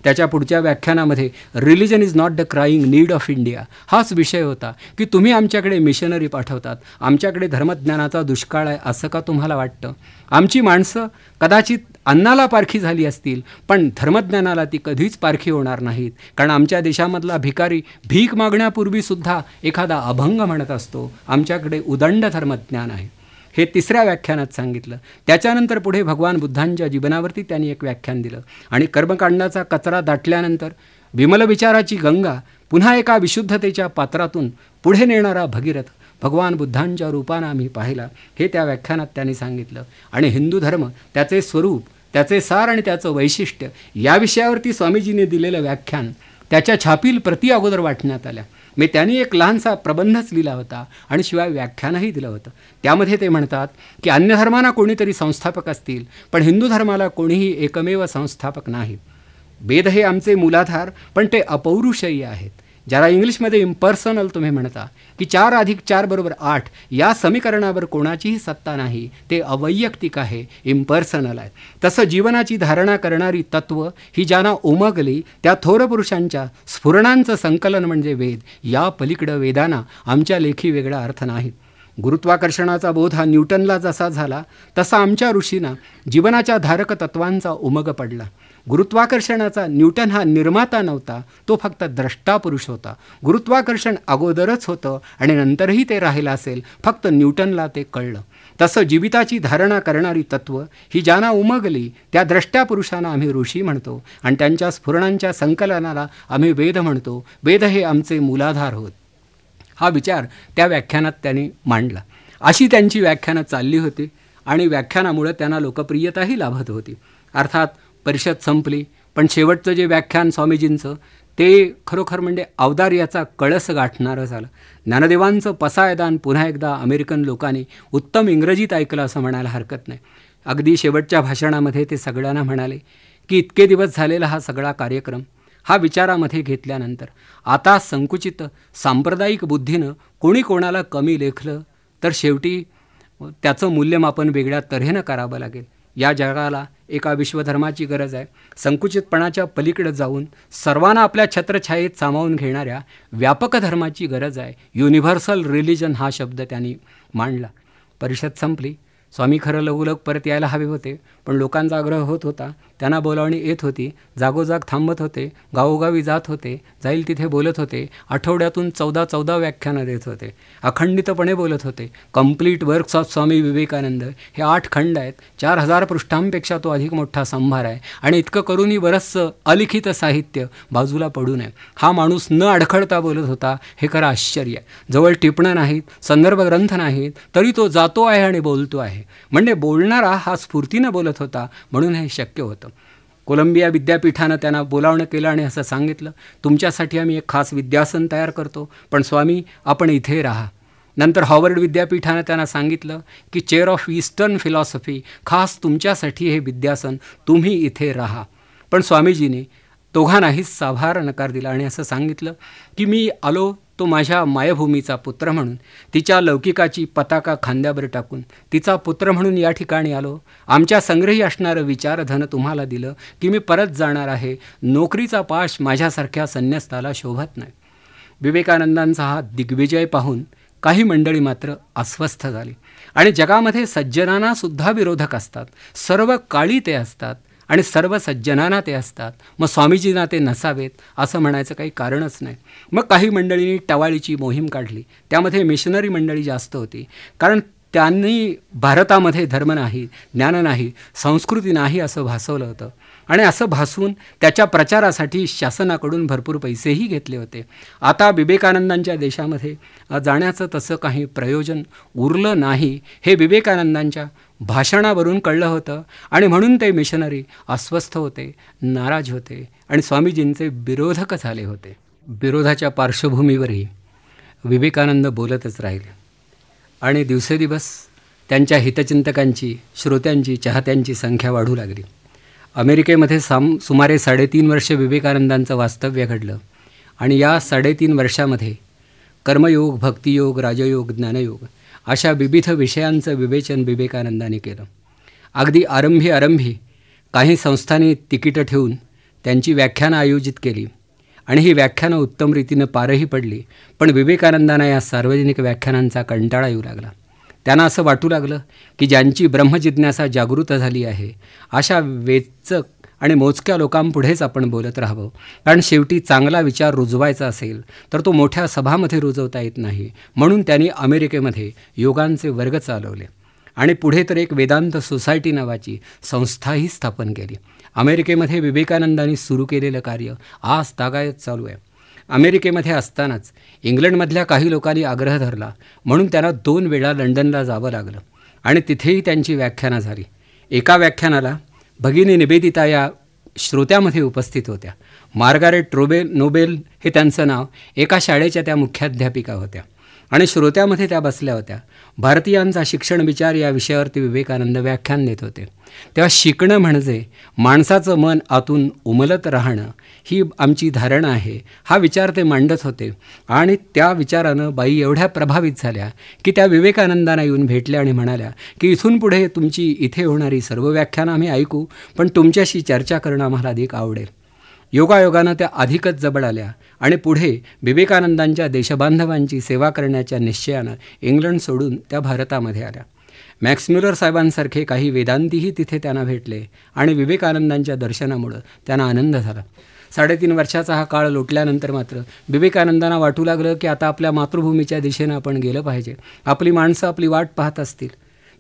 त्याच्या पुढच्या व्याख्यानामध्ये religion is not the crying need of India हाच विषय होता की तुम्ही आमच्याकडे मिशनरी पाठवतात, आमच्याकडे धर्मज्ञानाचा दुष्काळ आहे असं का तुम्हाला वाटतं? आमची माणसं कदाचित अन्नाला पारखी झाली असतील, पण धर्मज्ञानाला ती कधीच पारखी होणार नाहीत. कारण आमच्या देशामधला भिकारी भीक मागण्यापूर्वीसुद्धा एखादा अभंग म्हणत असतो. आमच्याकडे उदंड धर्मज्ञान आहे. हे तिसऱ्या व्याख्यानात सांगितलं. त्याच्यानंतर पुढे भगवान बुद्धांच्या जीवनावरती त्यांनी एक व्याख्यान दिलं आणि कर्मकांडाचा कचरा दाटल्यानंतर विमल विचाराची गंगा पुन्हा एका विशुद्धतेच्या पात्रातून पुढे नेणारा भगीरथ भगवान बुद्धांच्या रूपानं आम्ही पाहिला, हे त्या व्याख्यानात त्यांनी सांगितलं. आणि हिंदू धर्म, त्याचे स्वरूप, त्याचे सार आणि त्याचं वैशिष्ट्य या विषयावरती स्वामीजींनी दिलेलं व्याख्यान त्याच्या छापील प्रती अगोदर वाटण्यात आल्या. मी त्यांनी एक लहानसा प्रबंधच लिहिला होता आणि शिवाय व्याख्यानही दिलं होतं. त्यामध्ये ते म्हणतात की अन्य धर्मांना कोणीतरी संस्थापक असतील, पण हिंदू धर्माला कोणीही एकमेव संस्थापक नाही. वेद हे आमचे मूलाधार, पण ते अपौरुषेय आहेत. ज्याला इंग्लिशमध्ये इम्पर्सनल तुम्ही म्हणता की 4 अधिक 4 बरोबर 8 या समीकरणावर कोणाचीही सत्ता नाही. ते अवैयक्तिक आहे, इम्पर्सनल आहे. तसं जीवनाची धारणा करणारी तत्त्व ही ज्यांना उमगली त्या थोर पुरुषांच्या स्फुरणांचं संकलन म्हणजे वेद. या पलीकडं वेदांना आमच्या लेखी वेगळा अर्थ नाही. गुरुत्वाकर्षणाचा बोध हा न्यूटनला जसा झाला, तसा आमच्या ऋषींना जीवनाच्या धारक तत्वांचा उमग पडला. गुरुत्वाकर्षणाचा न्यूटन हा निर्माता नव्हता, तो फक्त द्रष्टा पुरुष होता. गुरुत्वाकर्षण अगोदरच होतं आणि नंतरही ते राहिलं असेल, फक्त न्यूटनला ते कळलं. तसं जीविताची धारणा करणारी तत्व ही ज्यांना उमगली त्या द्रष्ट्या पुरुषांना आम्ही ऋषी म्हणतो आणि त्यांच्या स्फुरणांच्या संकलनाला आम्ही वेद म्हणतो. वेद हे आमचे मूलाधार होत. हा विचार त्या व्याख्यानात त्यांनी मांडला. अशी त्यांची व्याख्यानं चालली होती आणि व्याख्यानामुळे त्यांना लोकप्रियताही लाभत होती. अर्थात परिषद संपली, पण शेवटचं जे व्याख्यान स्वामीजींचं ते खरोखर म्हणजे औदार्याचा कळस गाठणारं झालं. ज्ञानदेवांचं पसायदान पुन्हा एकदा अमेरिकन लोकांनी उत्तम इंग्रजीत ऐकलं असं म्हणायला हरकत नाही. अगदी शेवटच्या भाषणामध्ये ते सगळ्यांना म्हणाले की इतके दिवस झालेला हा सगळा कार्यक्रम हा विचारामध्ये घेतल्यानंतर आता संकुचित सांप्रदायिक बुद्धीनं कोणी कोणाला कमी लेखलं तर शेवटी त्याचं मूल्यमापन वेगळ्या तऱ्हेनं करावं लागेल. या जगाला एका विश्वधर्माची गरज आहे. संकुचितपणाच्या पलीकडे जाऊन सर्वांना आपल्या छत्रछायेत सामावून घेणाऱ्या व्यापक धर्माची गरज आहे. युनिव्हर्सल रिलिजन हा शब्द त्यांनी मांडला. परिषद संपली. स्वामी खरं लगोलग परत यायला हवे होते, पण लोकांचा आग्रह होत होता. त्यांना बोलावणी येत होती. जागोजाग थांबत होते, गावोगावी जात होते, जाईल तिथे बोलत होते. आठवड्यातून 14 व्याख्यानं देत होते. अखंडितपणे बोलत होते. Complete works of Swami Vivekananda हे 8 खंड आहेत. 4000 पृष्ठांपेक्षा तो अधिक मोठा संभार आहे. आणि इतकं करूनही बरंचसं अलिखित साहित्य बाजूला पडू नये. हा माणूस न अडखळता बोलत होता, हे खरं आश्चर्य आहे. जवळ टिपणं नाहीत, संदर्भ ग्रंथ नाहीत, तरी तो जातो आहे आणि बोलतो आहे. म्हणजे बोलणारा हा स्फूर्तीनं बोलत होता, म्हणून हे शक्य होतं. कोलंबिया विद्यापीठानं त्यांना बोलावणं केलं आणि असं सांगितलं, तुमच्यासाठी आम्ही एक खास विद्यासन तयार करतो, पण स्वामी आपण इथे राहा. नंतर हॉवर्ड विद्यापीठानं त्यांना सांगितलं की चेअर ऑफ ईस्टर्न फिलॉसॉफी खास तुमच्यासाठी हे विद्यासन, तुम्ही इथे राहा. पण स्वामीजीने दोघांनाही साभार नकार दिला आणि असं सांगितलं की मी आलो तो माझ्या मायभूमीचा पुत्र म्हणून, तिच्या लौकिकाची पताका खांद्यावर टाकून तिचा पुत्र म्हणून या ठिकाणी आलो. आमच्या संग्रही असणारं विचारधन तुम्हाला दिलं की मी परत जाणार आहे. नोकरीचा पाश माझ्यासारख्या संन्यस्ताला शोभत नाही. विवेकानंदांचा हा दिग्विजय पाहून काही मंडळी मात्र अस्वस्थ झाली आणि जगामध्ये सज्जनांनासुद्धा विरोधक असतात, सर्व काळी ते असतात आणि सर्व सज्जनांना ते असतात, मग स्वामीजींना ते नसावेत असं म्हणायचं काही कारणच नाही. मग काही मंडळींनी टवाळीची मोहीम काढली. त्यामध्ये मिशनरी मंडळी जास्त होती, कारण त्यांनी भारतामध्ये धर्म नाही, ज्ञान नाही, संस्कृती नाही असं भासवलं होतं आणि असं भासवून त्याच्या प्रचारासाठी शासनाकडून भरपूर पैसेही घेतले होते. आता विवेकानंदांच्या देशामध्ये जाण्याचं तसं काही प्रयोजन उरलं नाही हे विवेकानंदांच्या भाषणावरून कळलं होतं आणि म्हणून ते मिशनरी अस्वस्थ होते, नाराज होते आणि स्वामीजींचे विरोधक झाले होते. विरोधाच्या पार्श्वभूमीवरही विवेकानंद बोलतच राहिले आणि दिवसेदिवस त्यांच्या हितचिंतकांची, श्रोत्यांची, चाहत्यांची संख्या वाढू लागली. अमेरिकेमध्ये सुमारे 3.5 वर्ष विवेकानंदांचं वास्तव्य घडलं आणि या 3.5 वर्षामध्ये कर्मयोग, भक्तियोग, राजयोग, ज्ञानयोग अशा विविध विषयांचं विवेचन विवेकानंदांनी केलं. अगदी आरंभी काही संस्थांनी तिकीटं ठेवून त्यांची व्याख्यानं आयोजित केली आणि ही व्याख्यानं उत्तम रीतीनं पारही पडली. पण विवेकानंदांना या सार्वजनिक व्याख्यानांचा कंटाळा येऊ लागला. त्यांना असं वाटू लागलं की ज्यांची ब्रह्मजिज्ञासा जागृत झाली आहे अशा वेचक आणि मोजक्या लोकांपुढेच आपण बोलत राहावं, कारण शेवटी चांगला विचार रुजवायचा असेल तर तो मोठ्या सभामध्ये रुजवता येत नाही. म्हणून त्यांनी अमेरिकेमध्ये योगांचे वर्ग चालवले आणि पुढे तर एक वेदांत सोसायटी नावाची संस्थाही स्थापन केली. अमेरिकेमध्ये विवेकानंदांनी सुरू केलेलं कार्य आज तागायत चालू आहे. अमेरिकेमध्ये असतानाच इंग्लंडमधल्या काही लोकांनी आग्रह धरला म्हणून त्यांना 2 वेळा लंडनला जावं लागलं आणि तिथेही त्यांची व्याख्यानं झाली. एका व्याख्यानाला भगिनी निवेदिता या श्रोत्यामध्ये उपस्थित होत्या. मार्गारेट नोबेल हे त्यांचं नाव. एका शाळेच्या त्या मुख्याध्यापिका होत्या आणि श्रोत्यामध्ये त्या बसल्या होत्या. भारतीयांचा शिक्षण विचार या विषयावरती विवेकानंद व्याख्यान देत होते. तेव्हा शिकणं म्हणजे माणसाचं मन आतून उमलत राहणं ही आमची धारणा आहे, हा विचार ते मांडत होते आणि त्या विचारानं बाई एवढ्या प्रभावित झाल्या की त्या विवेकानंदांना येऊन भेटल्या आणि म्हणाल्या की इथून पुढे तुमची इथे होणारी सर्व व्याख्यानं आम्ही ऐकू, पण तुमच्याशी चर्चा करणं आम्हाला अधिक आवडेल. योगायोगानं त्या अधिकच जवळ आल्या आणि पुढे विवेकानंदांच्या देशबांधवांची सेवा करण्याच्या निश्चयानं इंग्लंड सोडून त्या भारतामध्ये आल्या. मॅक्स म्युलर साहेबांसारखे काही वेदांतीही तिथे त्यांना भेटले आणि विवेकानंदांच्या दर्शनामुळं त्यांना आनंद झाला. 3.5 वर्षाचा हा काळ लोटल्यानंतर मात्र विवेकानंदांना वाटू लागलं की आता आपल्या मातृभूमीच्या दिशेनं आपण गेलं पाहिजे. आपली माणसं आपली वाट पाहत असतील.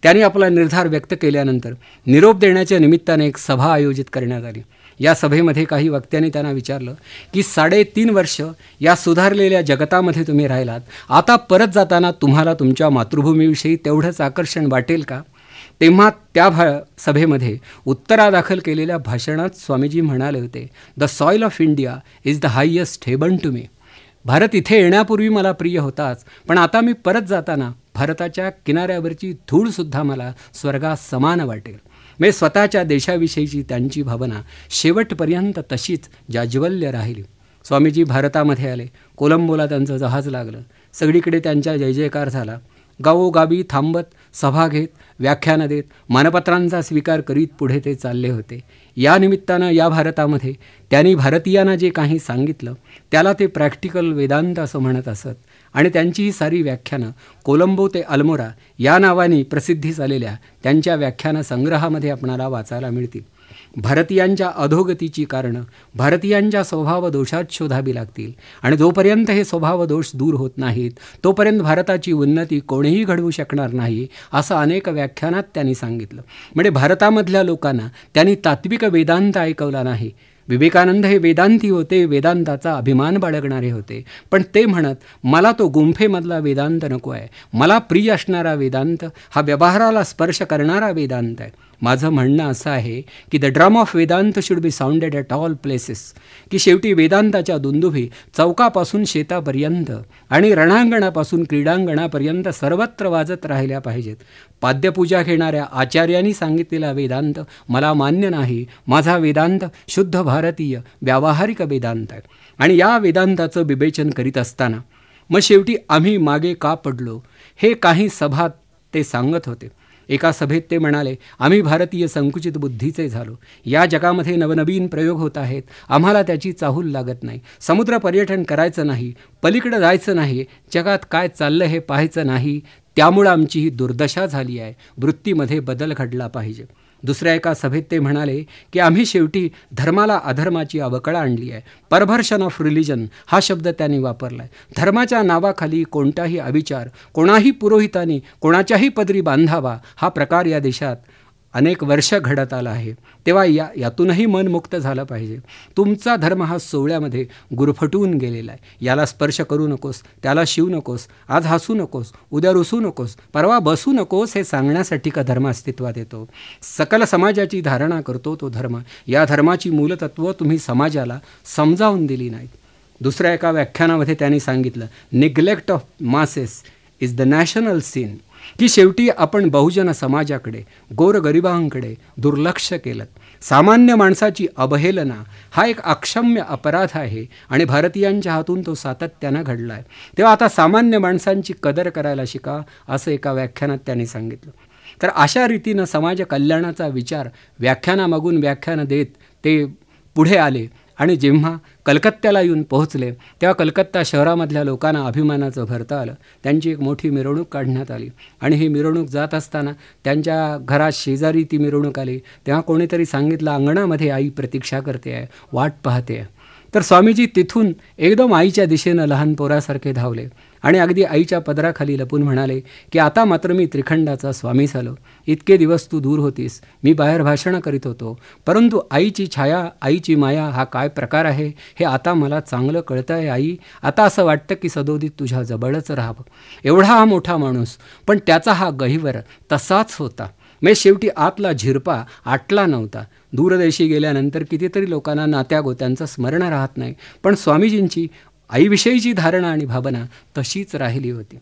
त्यांनी आपला निर्धार व्यक्त केल्यानंतर निरोप देण्याच्या निमित्ताने एक सभा आयोजित करण्यात आली. या सभेमध्ये काही वक्त्यांनी त्यांना विचारलं की 3.5 वर्ष या सुधारलेल्या जगतामध्ये तुम्ही राहिलात, आता परत जाताना तुम्हाला तुमच्या मातृभूमीविषयी तेवढंच आकर्षण वाटेल का? तेव्हा त्या सभेमध्ये उत्तरादाखल केलेल्या भाषणात स्वामीजी म्हणाले होते, the soil of India is the highest heaven to me. Bharat इथे येण्यापूर्वी मला प्रिय होताच, पण आता मी परत जाताना भारताच्या किनाऱ्यावरची धूळसुद्धा मला स्वर्गात समान वाटेल. म्हणजे स्वतःच्या देशाविषयीची त्यांची भावना शेवटपर्यंत तशीच जाज्वल्य राहिली. स्वामीजी भारतामध्ये आले. कोलंबोला त्यांचं जहाज लागलं. सगळीकडे त्यांचा जय जयकार झाला. गावोगावी थांबत, सभा घेत, व्याख्यानं देत, मानपत्रांचा स्वीकार करीत पुढे ते चालले होते. या निमित्तानं या भारतामध्ये त्यांनी भारतीयांना जे काही सांगितलं त्याला ते प्रॅक्टिकल वेदांत असं म्हणत असत आणि त्यांची ही सारी व्याख्यानं कोलंबो ते अल्मोरा या नावाने प्रसिद्धीस आलेल्या त्यांच्या व्याख्यान संग्रहामध्ये आपणाला वाचायला मिळतील. भारतीयांच्या अधोगतीची कारणं भारतीयांच्या स्वभावदोषात शोधावी लागतील आणि जोपर्यंत हे स्वभावदोष दूर होत नाहीत तोपर्यंत भारताची उन्नती कोणीही घडवू शकणार नाही असं अनेक व्याख्यानात त्यांनी सांगितलं. म्हणजे भारतामधल्या लोकांना त्यांनी तात्विक वेदांत ऐकवला नाही, विवेकानंद हे वेदांती होते, वेदांताचा अभिमान बाळगणारे होते. पण ते म्हणत, मला तो गुंफेमधला वेदांत नको आहे, मला प्रिय असणारा वेदांत हा व्यवहाराला स्पर्श करणारा वेदांत आहे. माझं म्हणणं असं आहे की the drum of Vedanta should be sounded at all places, की शेवटी वेदांताच्या दुंदुभी चौकापासून शेतापर्यंत आणि रणांगणापासून क्रीडांगणापर्यंत सर्वत्र वाजत राहिल्या पाहिजेत. पाद्यपूजा घेणाऱ्या आचार्यांनी सांगितलेला वेदांत मला मान्य नाही. माझा वेदांत शुद्ध भारतीय व्यावहारिक वेदांत आहे. आणि या वेदांताचं विवेचन करीत असताना मग शेवटी आम्ही मागे का पडलो हे काही सभात ते सांगत होते. एका सभेत ते म्हणाले, आम्ही भारतीय संकुचित बुद्धीचे झालो. या जगामध्ये नवनवीन प्रयोग होत आहेत, आम्हाला त्याची चाहूल लागत नाही. समुद्र पर्यटन करायचं नाही, पलीकडे जायचं नाही, जगात काय चाललं हे पाहायचं नाही. त्यामुळं आमची ही दुर्दशा झाली आहे. वृत्तीमध्ये बदल घडला पाहिजे. दुसऱ्या एका सभेत ते म्हणाले की आम्ही शेवटी धर्माला अधर्माची अवकळा आणली आहे. परव्हर्शन ऑफ रिलिजन हा शब्द त्यांनी वापरला आहे. धर्माच्या नावाखाली कोणताही अविचार कोणाही पुरोहितांनी कोणाच्याही पदरी बांधावा हा प्रकार या देशात अनेक वर्ष घडत आला आहे. तेव्हा यातूनही मन मुक्त झालं पाहिजे. तुमचा धर्म हा सोहळ्यामध्ये गुरफटून गेलेला आहे. याला स्पर्श करू नकोस, त्याला शिवू नकोस, आज हसू नकोस, उद्या रुसू नकोस, परवा बसू नकोस हे सांगण्यासाठी का धर्म अस्तित्वात येतो. सकल समाजाची धारणा करतो तो धर्म. या धर्माची मूलतत्त्व तुम्ही समाजाला समजावून दिली नाहीत. दुसऱ्या एका व्याख्यानामध्ये त्यांनी सांगितलं, neglect of masses is the national sin, की शेवटी आपण बहुजन समाजाकडे गोरगरिबांकडे दुर्लक्ष केलं. सामान्य माणसाची अवहेलना हा एक अक्षम्य अपराध आहे आणि भारतीयांच्या हातून तो सातत्यानं घडला आहे. तेव्हा आता सामान्य माणसांची कदर करायला शिका असं एका व्याख्यानात त्यांनी सांगितलं. तर अशा रीतीनं समाज कल्याणाचा विचार व्याख्यानामागून व्याख्यानं देत ते पुढे आले आणि जेव्हा कलकत्त्याला येऊन पोहोचले तेव्हा कलकत्ता शहरामधल्या लोकांना अभिमानाचं भरतं आलं. त्यांची एक मोठी मिरवणूक काढण्यात आली आणि ही मिरवणूक जात असताना त्यांच्या घरात शेजारी ती मिरवणूक आली. तेव्हा कोणीतरी सांगितलं, अंगणामध्ये आई प्रतीक्षा करते आहे, वाट पाहते आहे. तर स्वामीजी तिथून एकदम आईच्या दिशेनं लहान पोरासारखे धावले आणि अगदी आईच्या पदराखाली लपून म्हणाले की आता मात्र मी त्रिखंडाचा स्वामी झालो. इतके दिवस तू दूर होतीस, मी बाहेर भाषणं करीत होतो, परंतु आईची छाया, आईची माया हा काय प्रकार आहे हे आता मला चांगलं कळतं आहे. आई, आता असं वाटतं की सदोदित तुझ्या जवळच राहावं. एवढा हा मोठा माणूस, पण त्याचा हा गहिवर तसाच होता. मी शेवटी आतला झिरपा आटला नव्हता. दूरदेशी गेल्यानंतर कितीतरी लोकांना नात्यागोत्यांचं स्मरण राहत नाही, पण स्वामीजींची आईविषयीची धारणा आणि भावना तशीच राहिली होती.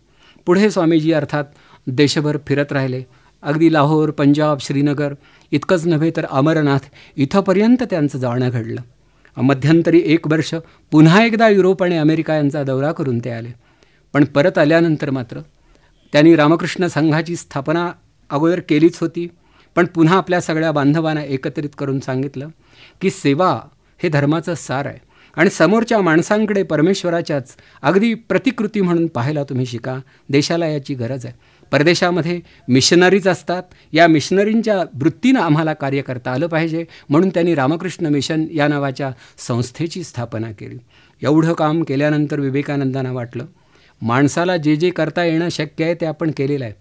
पुढे स्वामीजी अर्थात देशभर फिरत राहिले. अगदी लाहोर, पंजाब, श्रीनगर इतकंच नव्हे तर अमरनाथ इथंपर्यंत त्यांचं जाणं घडलं. मध्यंतरी 1 वर्ष पुन्हा एकदा युरोप आणि अमेरिका यांचा दौरा करून ते आले. पण परत आल्यानंतर मात्र त्यांनी रामकृष्ण संघाची स्थापना अगोदर केलीच होती, पण पुन्हा आपल्या सगळ्या बांधवांना एकत्रित करून सांगितलं की सेवा हे धर्माचं सार आहे आणि समोरच्या माणसांकडे परमेश्वराच्याच अगदी प्रतिकृती म्हणून पाहायला तुम्ही शिका. देशाला याची गरज आहे. परदेशामध्ये मिशनरीज असतात, या मिशनरींच्या वृत्तीनं आम्हाला कार्य करता आलं पाहिजे, म्हणून त्यांनी रामकृष्ण मिशन या नावाच्या संस्थेची स्थापना केली. एवढं काम केल्यानंतर विवेकानंदांना वाटलं माणसाला जे जे करता येणं शक्य आहे ते आपण केलेलं आहे.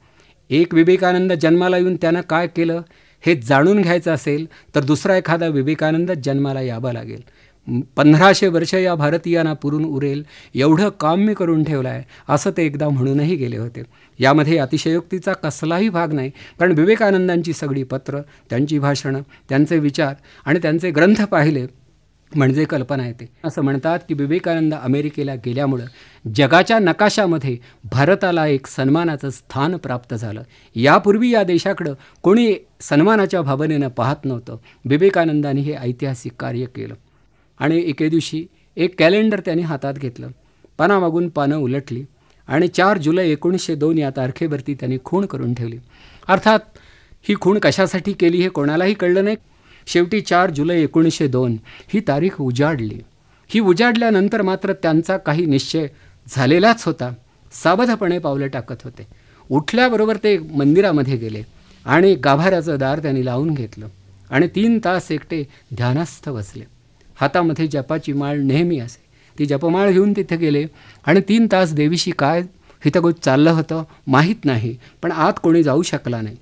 एक विवेकानंद जन्माला येऊन त्यानं काय केलं हे जाणून घ्यायचं असेल तर दुसरा एखादा विवेकानंद जन्माला यावं लागेल. 1500 वर्ष या भारतीयांना पुरून उरेल एवढं काम मी करून ठेवलं आहे असं ते एकदा म्हणूनही गेले होते. यामध्ये अतिशयोक्तीचा कसलाही भाग नाही, कारण विवेकानंदांची सगळी पत्र, त्यांची भाषणं, त्यांचे विचार आणि त्यांचे ग्रंथ पाहिले म्हणजे कल्पना येते. असं म्हणतात की विवेकानंद अमेरिकेला गेल्यामुळं जगाच्या नकाशामध्ये भारताला एक सन्मानाचं स्थान प्राप्त झालं. यापूर्वी या देशाकडं कोणी सन्मानाच्या भावनेनं पाहत नव्हतं. विवेकानंदांनी हे ऐतिहासिक कार्य केलं आणि एके दिवशी एक कॅलेंडर त्यांनी हातात घेतलं, पानामागून पानं उलटली आणि 4 जुलै 1902 या तारखेवरती त्यांनी खूण करून ठेवली. अर्थात ही खूण कशासाठी केली हे कोणालाही कळलं नाही. शेवटी 4 जुलै 1902 ही तारीख उजाडली. ही उजाडल्यानंतर मात्र त्यांचा काही निश्चय झालेलाच होता. सावधपणे पावलं टाकत होते. उठल्याबरोबर ते मंदिरामध्ये गेले आणि गाभाऱ्याचं दार त्यांनी लावून घेतलं आणि 3 तास एकटे ध्यानस्थ बसले. हातामध्ये जपाची माळ नेहमी असे. ती जपमाळ घेऊन तिथे गेले आणि 3 तास देवीशी काय हितगुज चाललं होतं माहीत नाही, पण आत कोणी जाऊ शकला नाही.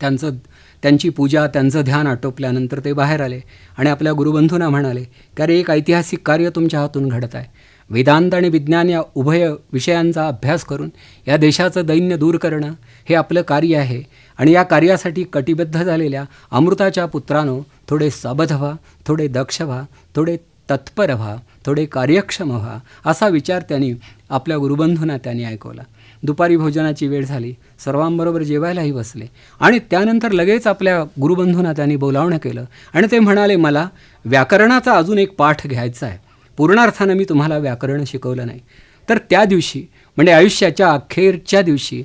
त्यांची पूजा, त्यांचं ध्यान आटोपल्यानंतर ते बाहेर आले आणि आपल्या गुरुबंधूंना म्हणाले की अरे, एक ऐतिहासिक कार्य तुमच्या हातून घडत आहे. वेदांत आणि विज्ञान या उभय विषयांचा अभ्यास करून या देशाचं दैन्य दूर करणं हे आपलं कार्य आहे आणि या कार्यासाठी कटिबद्ध झालेल्या अमृताच्या पुत्रांनो, थोडे साबध व्हा, थोडे दक्ष व्हा, थोडे तत्पर व्हा, थोडे कार्यक्षम व्हा, असा विचार त्यांनी आपल्या गुरुबंधूंना त्यांनी ऐकवला. दुपारी भोजनाची वेळ झाली, सर्वांबरोबर जेवायलाही बसले आणि त्यानंतर लगेच आपल्या गुरुबंधूंना त्यांनी बोलावणं केलं आणि ते म्हणाले, मला व्याकरणाचा अजून एक पाठ घ्यायचा आहे. पूर्णार्थानं मी तुम्हाला व्याकरण शिकवलं नाही. तर त्या दिवशी म्हणजे आयुष्याच्या अखेरच्या दिवशी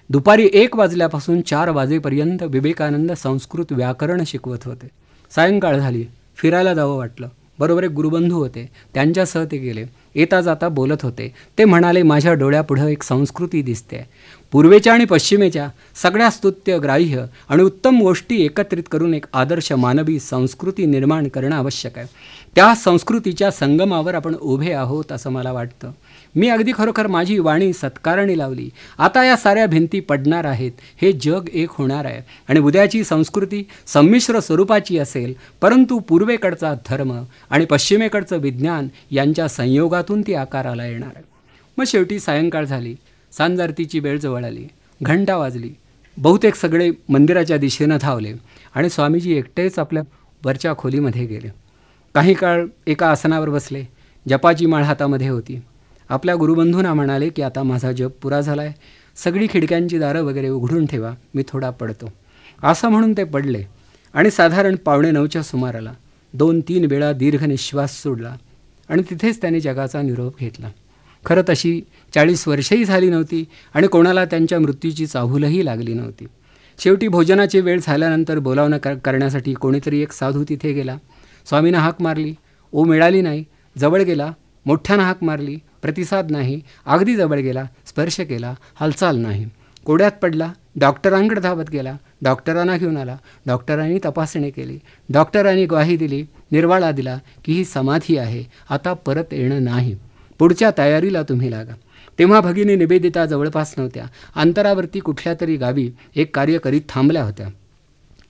दुपारी 1 वाजल्यापासून 4 वाजेपर्यंत विवेकानंद संस्कृत व्याकरण शिकवत होते. सायंकाळ झाली, फिरायला जावं वाटलं. बरोबर एक गुरुबंधू होते, त्यांच्यासह ते गेले. येता जाता बोलत होते. ते म्हणाले, माझ्या डोळ्यापुढं एक संस्कृती दिसते. पूर्वेच्या आणि पश्चिमेच्या सगळ्या स्तुत्य, ग्राह्य आणि उत्तम गोष्टी एकत्रित करून एक आदर्श मानवी संस्कृती निर्माण करणं आवश्यक आहे. त्या संस्कृतीच्या संगमावर आपण उभे आहोत असं मला वाटतं. मी अगदी खरोखर माझी वाणी सत्कारणी लावली. आता या साऱ्या भिंती पडणार आहेत. हे जग एक होणार आहे आणि उद्याची संस्कृती संमिश्र स्वरूपाची असेल, परंतु पूर्वेकडचा धर्म आणि पश्चिमेकडचं विज्ञान यांच्या संयोगातून ती आकाराला येणार आहे. मग शेवटी सायंकाळ झाली, सांजारतीची वेळ जवळ आली, घंटा वाजली. बहुतेक सगळे मंदिराच्या दिशेनं धावले आणि स्वामीजी एकटेच आपल्या वरच्या खोलीमध्ये गेले. काही काळ एका आसनावर बसले. जपाची माळ हातामध्ये होती. आपल्या गुरुबंधूंना म्हणाले की आता माझा जप पुरा झाला आहे, सगळी खिडक्यांची दारं वगैरे उघडून ठेवा, मी थोडा पडतो. असं म्हणून ते पडले आणि साधारण 8:45च्या सुमाराला 2-3 वेळा दीर्घ निश्वास सोडला आणि तिथेच त्याने जगाचा निरोप घेतला. खरं तशी 40 वर्षेही झाली नव्हती आणि कोणाला त्यांच्या मृत्यूची चाहूलही लागली नव्हती. शेवटी भोजनाची वेळ झाल्यानंतर बोलावणं करण्यासाठी कोणीतरी एक साधू तिथे गेला. स्वामीनं हाक मारली, ओ मिळाली नाही. जवळ गेला, मोठ्यानं हाक मारली, प्रतिसाद नाही. अगदी जवळ गेला, स्पर्श केला, हालचाल नाही. कोड्यात पडला, डॉक्टरांकडे धावत गेला, डॉक्टरांना घेऊन आला. डॉक्टरांनी तपासणी केली, डॉक्टरांनी ग्वाही दिली, निर्वाळा दिला की ही समाधी आहे, आता परत येणं नाही, पुढच्या तयारीला तुम्ही लागा. तेव्हा भगिनी निवेदिता जवळपास नव्हत्या. अंतरावरती कुठल्या तरी गावी एक कार्य करीत थांबल्या होत्या.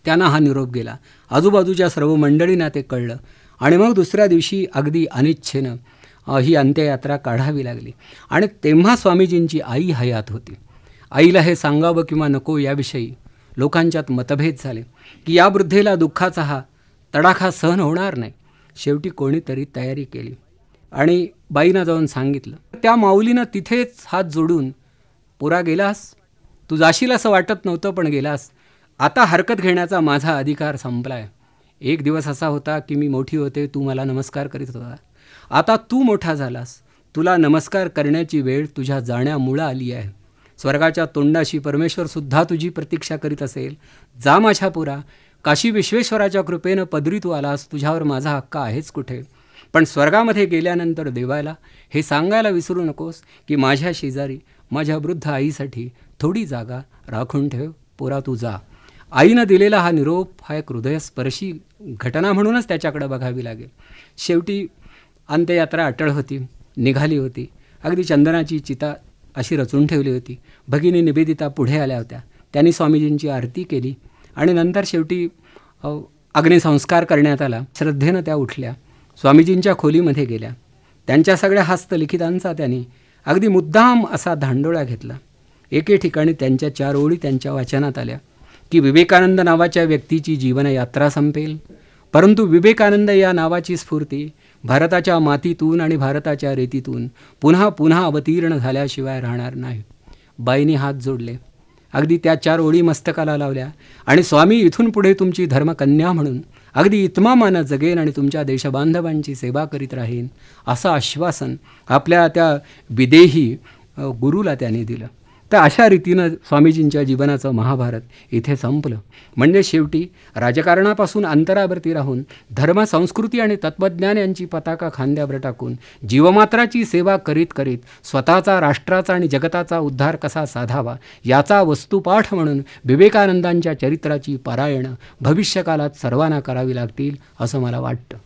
त्यांना हा निरोप गेला. आजूबाजूच्या सर्व मंडळींना ते कळलं आणि मग दुसऱ्या दिवशी अगदी अनिच्छेनं ही अंत्ययात्रा काढावी लागली. आणि तेव्हा स्वामीजींची आई हयात होती. आईला हे सांगावं किंवा नको याविषयी लोकांच्यात मतभेद झाले की या वृद्धेला दुःखाचा हा तडाखा सहन होणार नाही. शेवटी कोणीतरी तयारी केली आणि बाईंना जाऊन सांगितलं. त्या माऊलीनं तिथेच हात जोडून, पुरा गेलास, तू जाशील असं वाटत नव्हतं पण गेलास, आता हरकत घेण्याचा माझा अधिकार संपला आहे. एक दिवस असा होता की मी मोठी होते, तू मला नमस्कार करीत होता. आता तू मोठा झालास, तुला नमस्कार करण्याची वेळ तुझ्या जाण्यामुळं आली आहे. स्वर्गाच्या तोंडाशी परमेश्वरसुद्धा तुझी प्रतीक्षा करीत असेल. जा माझ्या पुरा, काशी विश्वेश्वराच्या कृपेनं पदरी तू आलास, तुझ्यावर माझा हक्क आहेच कुठे. पण स्वर्गामध्ये गेल्यानंतर देवाला हे सांगायला विसरू नकोस की माझ्या शेजारी माझ्या वृद्ध आईसाठी थोडी जागा राखून ठेव, पुरा तू जा. आईनं दिलेला हा निरोप हा एक हृदयस्पर्शी घटना म्हणूनच त्याच्याकडे बघावी लागेल. शेवटी अंत्ययात्रा अटळ होती, निघाली होती. अगदी चंदनाची चिता अशी रचून ठेवली होती. भगिनी निवेदिता पुढे आल्या होत्या. त्यांनी स्वामीजींची आरती केली आणि नंतर शेवटी अग्निसंस्कार करण्यात आला. श्रद्धेनं त्या उठल्या, स्वामीजींच्या खोलीमध्ये गेल्या. त्यांच्या सगळ्या हस्तलिखितांचा त्यांनी अगदी मुद्दाम असा धांडोळा घेतला. एके ठिकाणी त्यांच्या 4 ओळी त्यांच्या वाचनात आल्या की विवेकानंद नावाच्या व्यक्तीची जीवनयात्रा संपेल, परंतु विवेकानंद या नावाची स्फूर्ती भारताच्या मातीतून आणि भारताच्या रेतीतून पुन्हा पुन्हा अवतीर्ण झाल्याशिवाय राहणार नाही. बाईंनी हात जोडले, अगदी त्या 4 ओळी मस्तकाला लावल्या आणि स्वामी इथून पुढे तुमची धर्मकन्या म्हणून अगदी इतमामानं जगेन आणि तुमच्या देशबांधवांची सेवा करीत राहीन असं आश्वासन आपल्या त्या विदेही गुरुला त्यांनी दिलं. तर अशा रीतीनं स्वामीजींच्या जीवनाचं महाभारत इथे संपलं. म्हणजे शेवटी राजकारणापासून अंतरावरती राहून धर्म, संस्कृती आणि तत्त्वज्ञान यांची पताका खांद्यावर टाकून जीवमात्राची सेवा करीत करीत स्वतःचा, राष्ट्राचा आणि जगताचा उद्धार कसा साधावा याचा वस्तुपाठ म्हणून विवेकानंदांच्या चरित्राची पारायणं भविष्यकालात सर्वांना करावी लागतील असं मला वाटतं.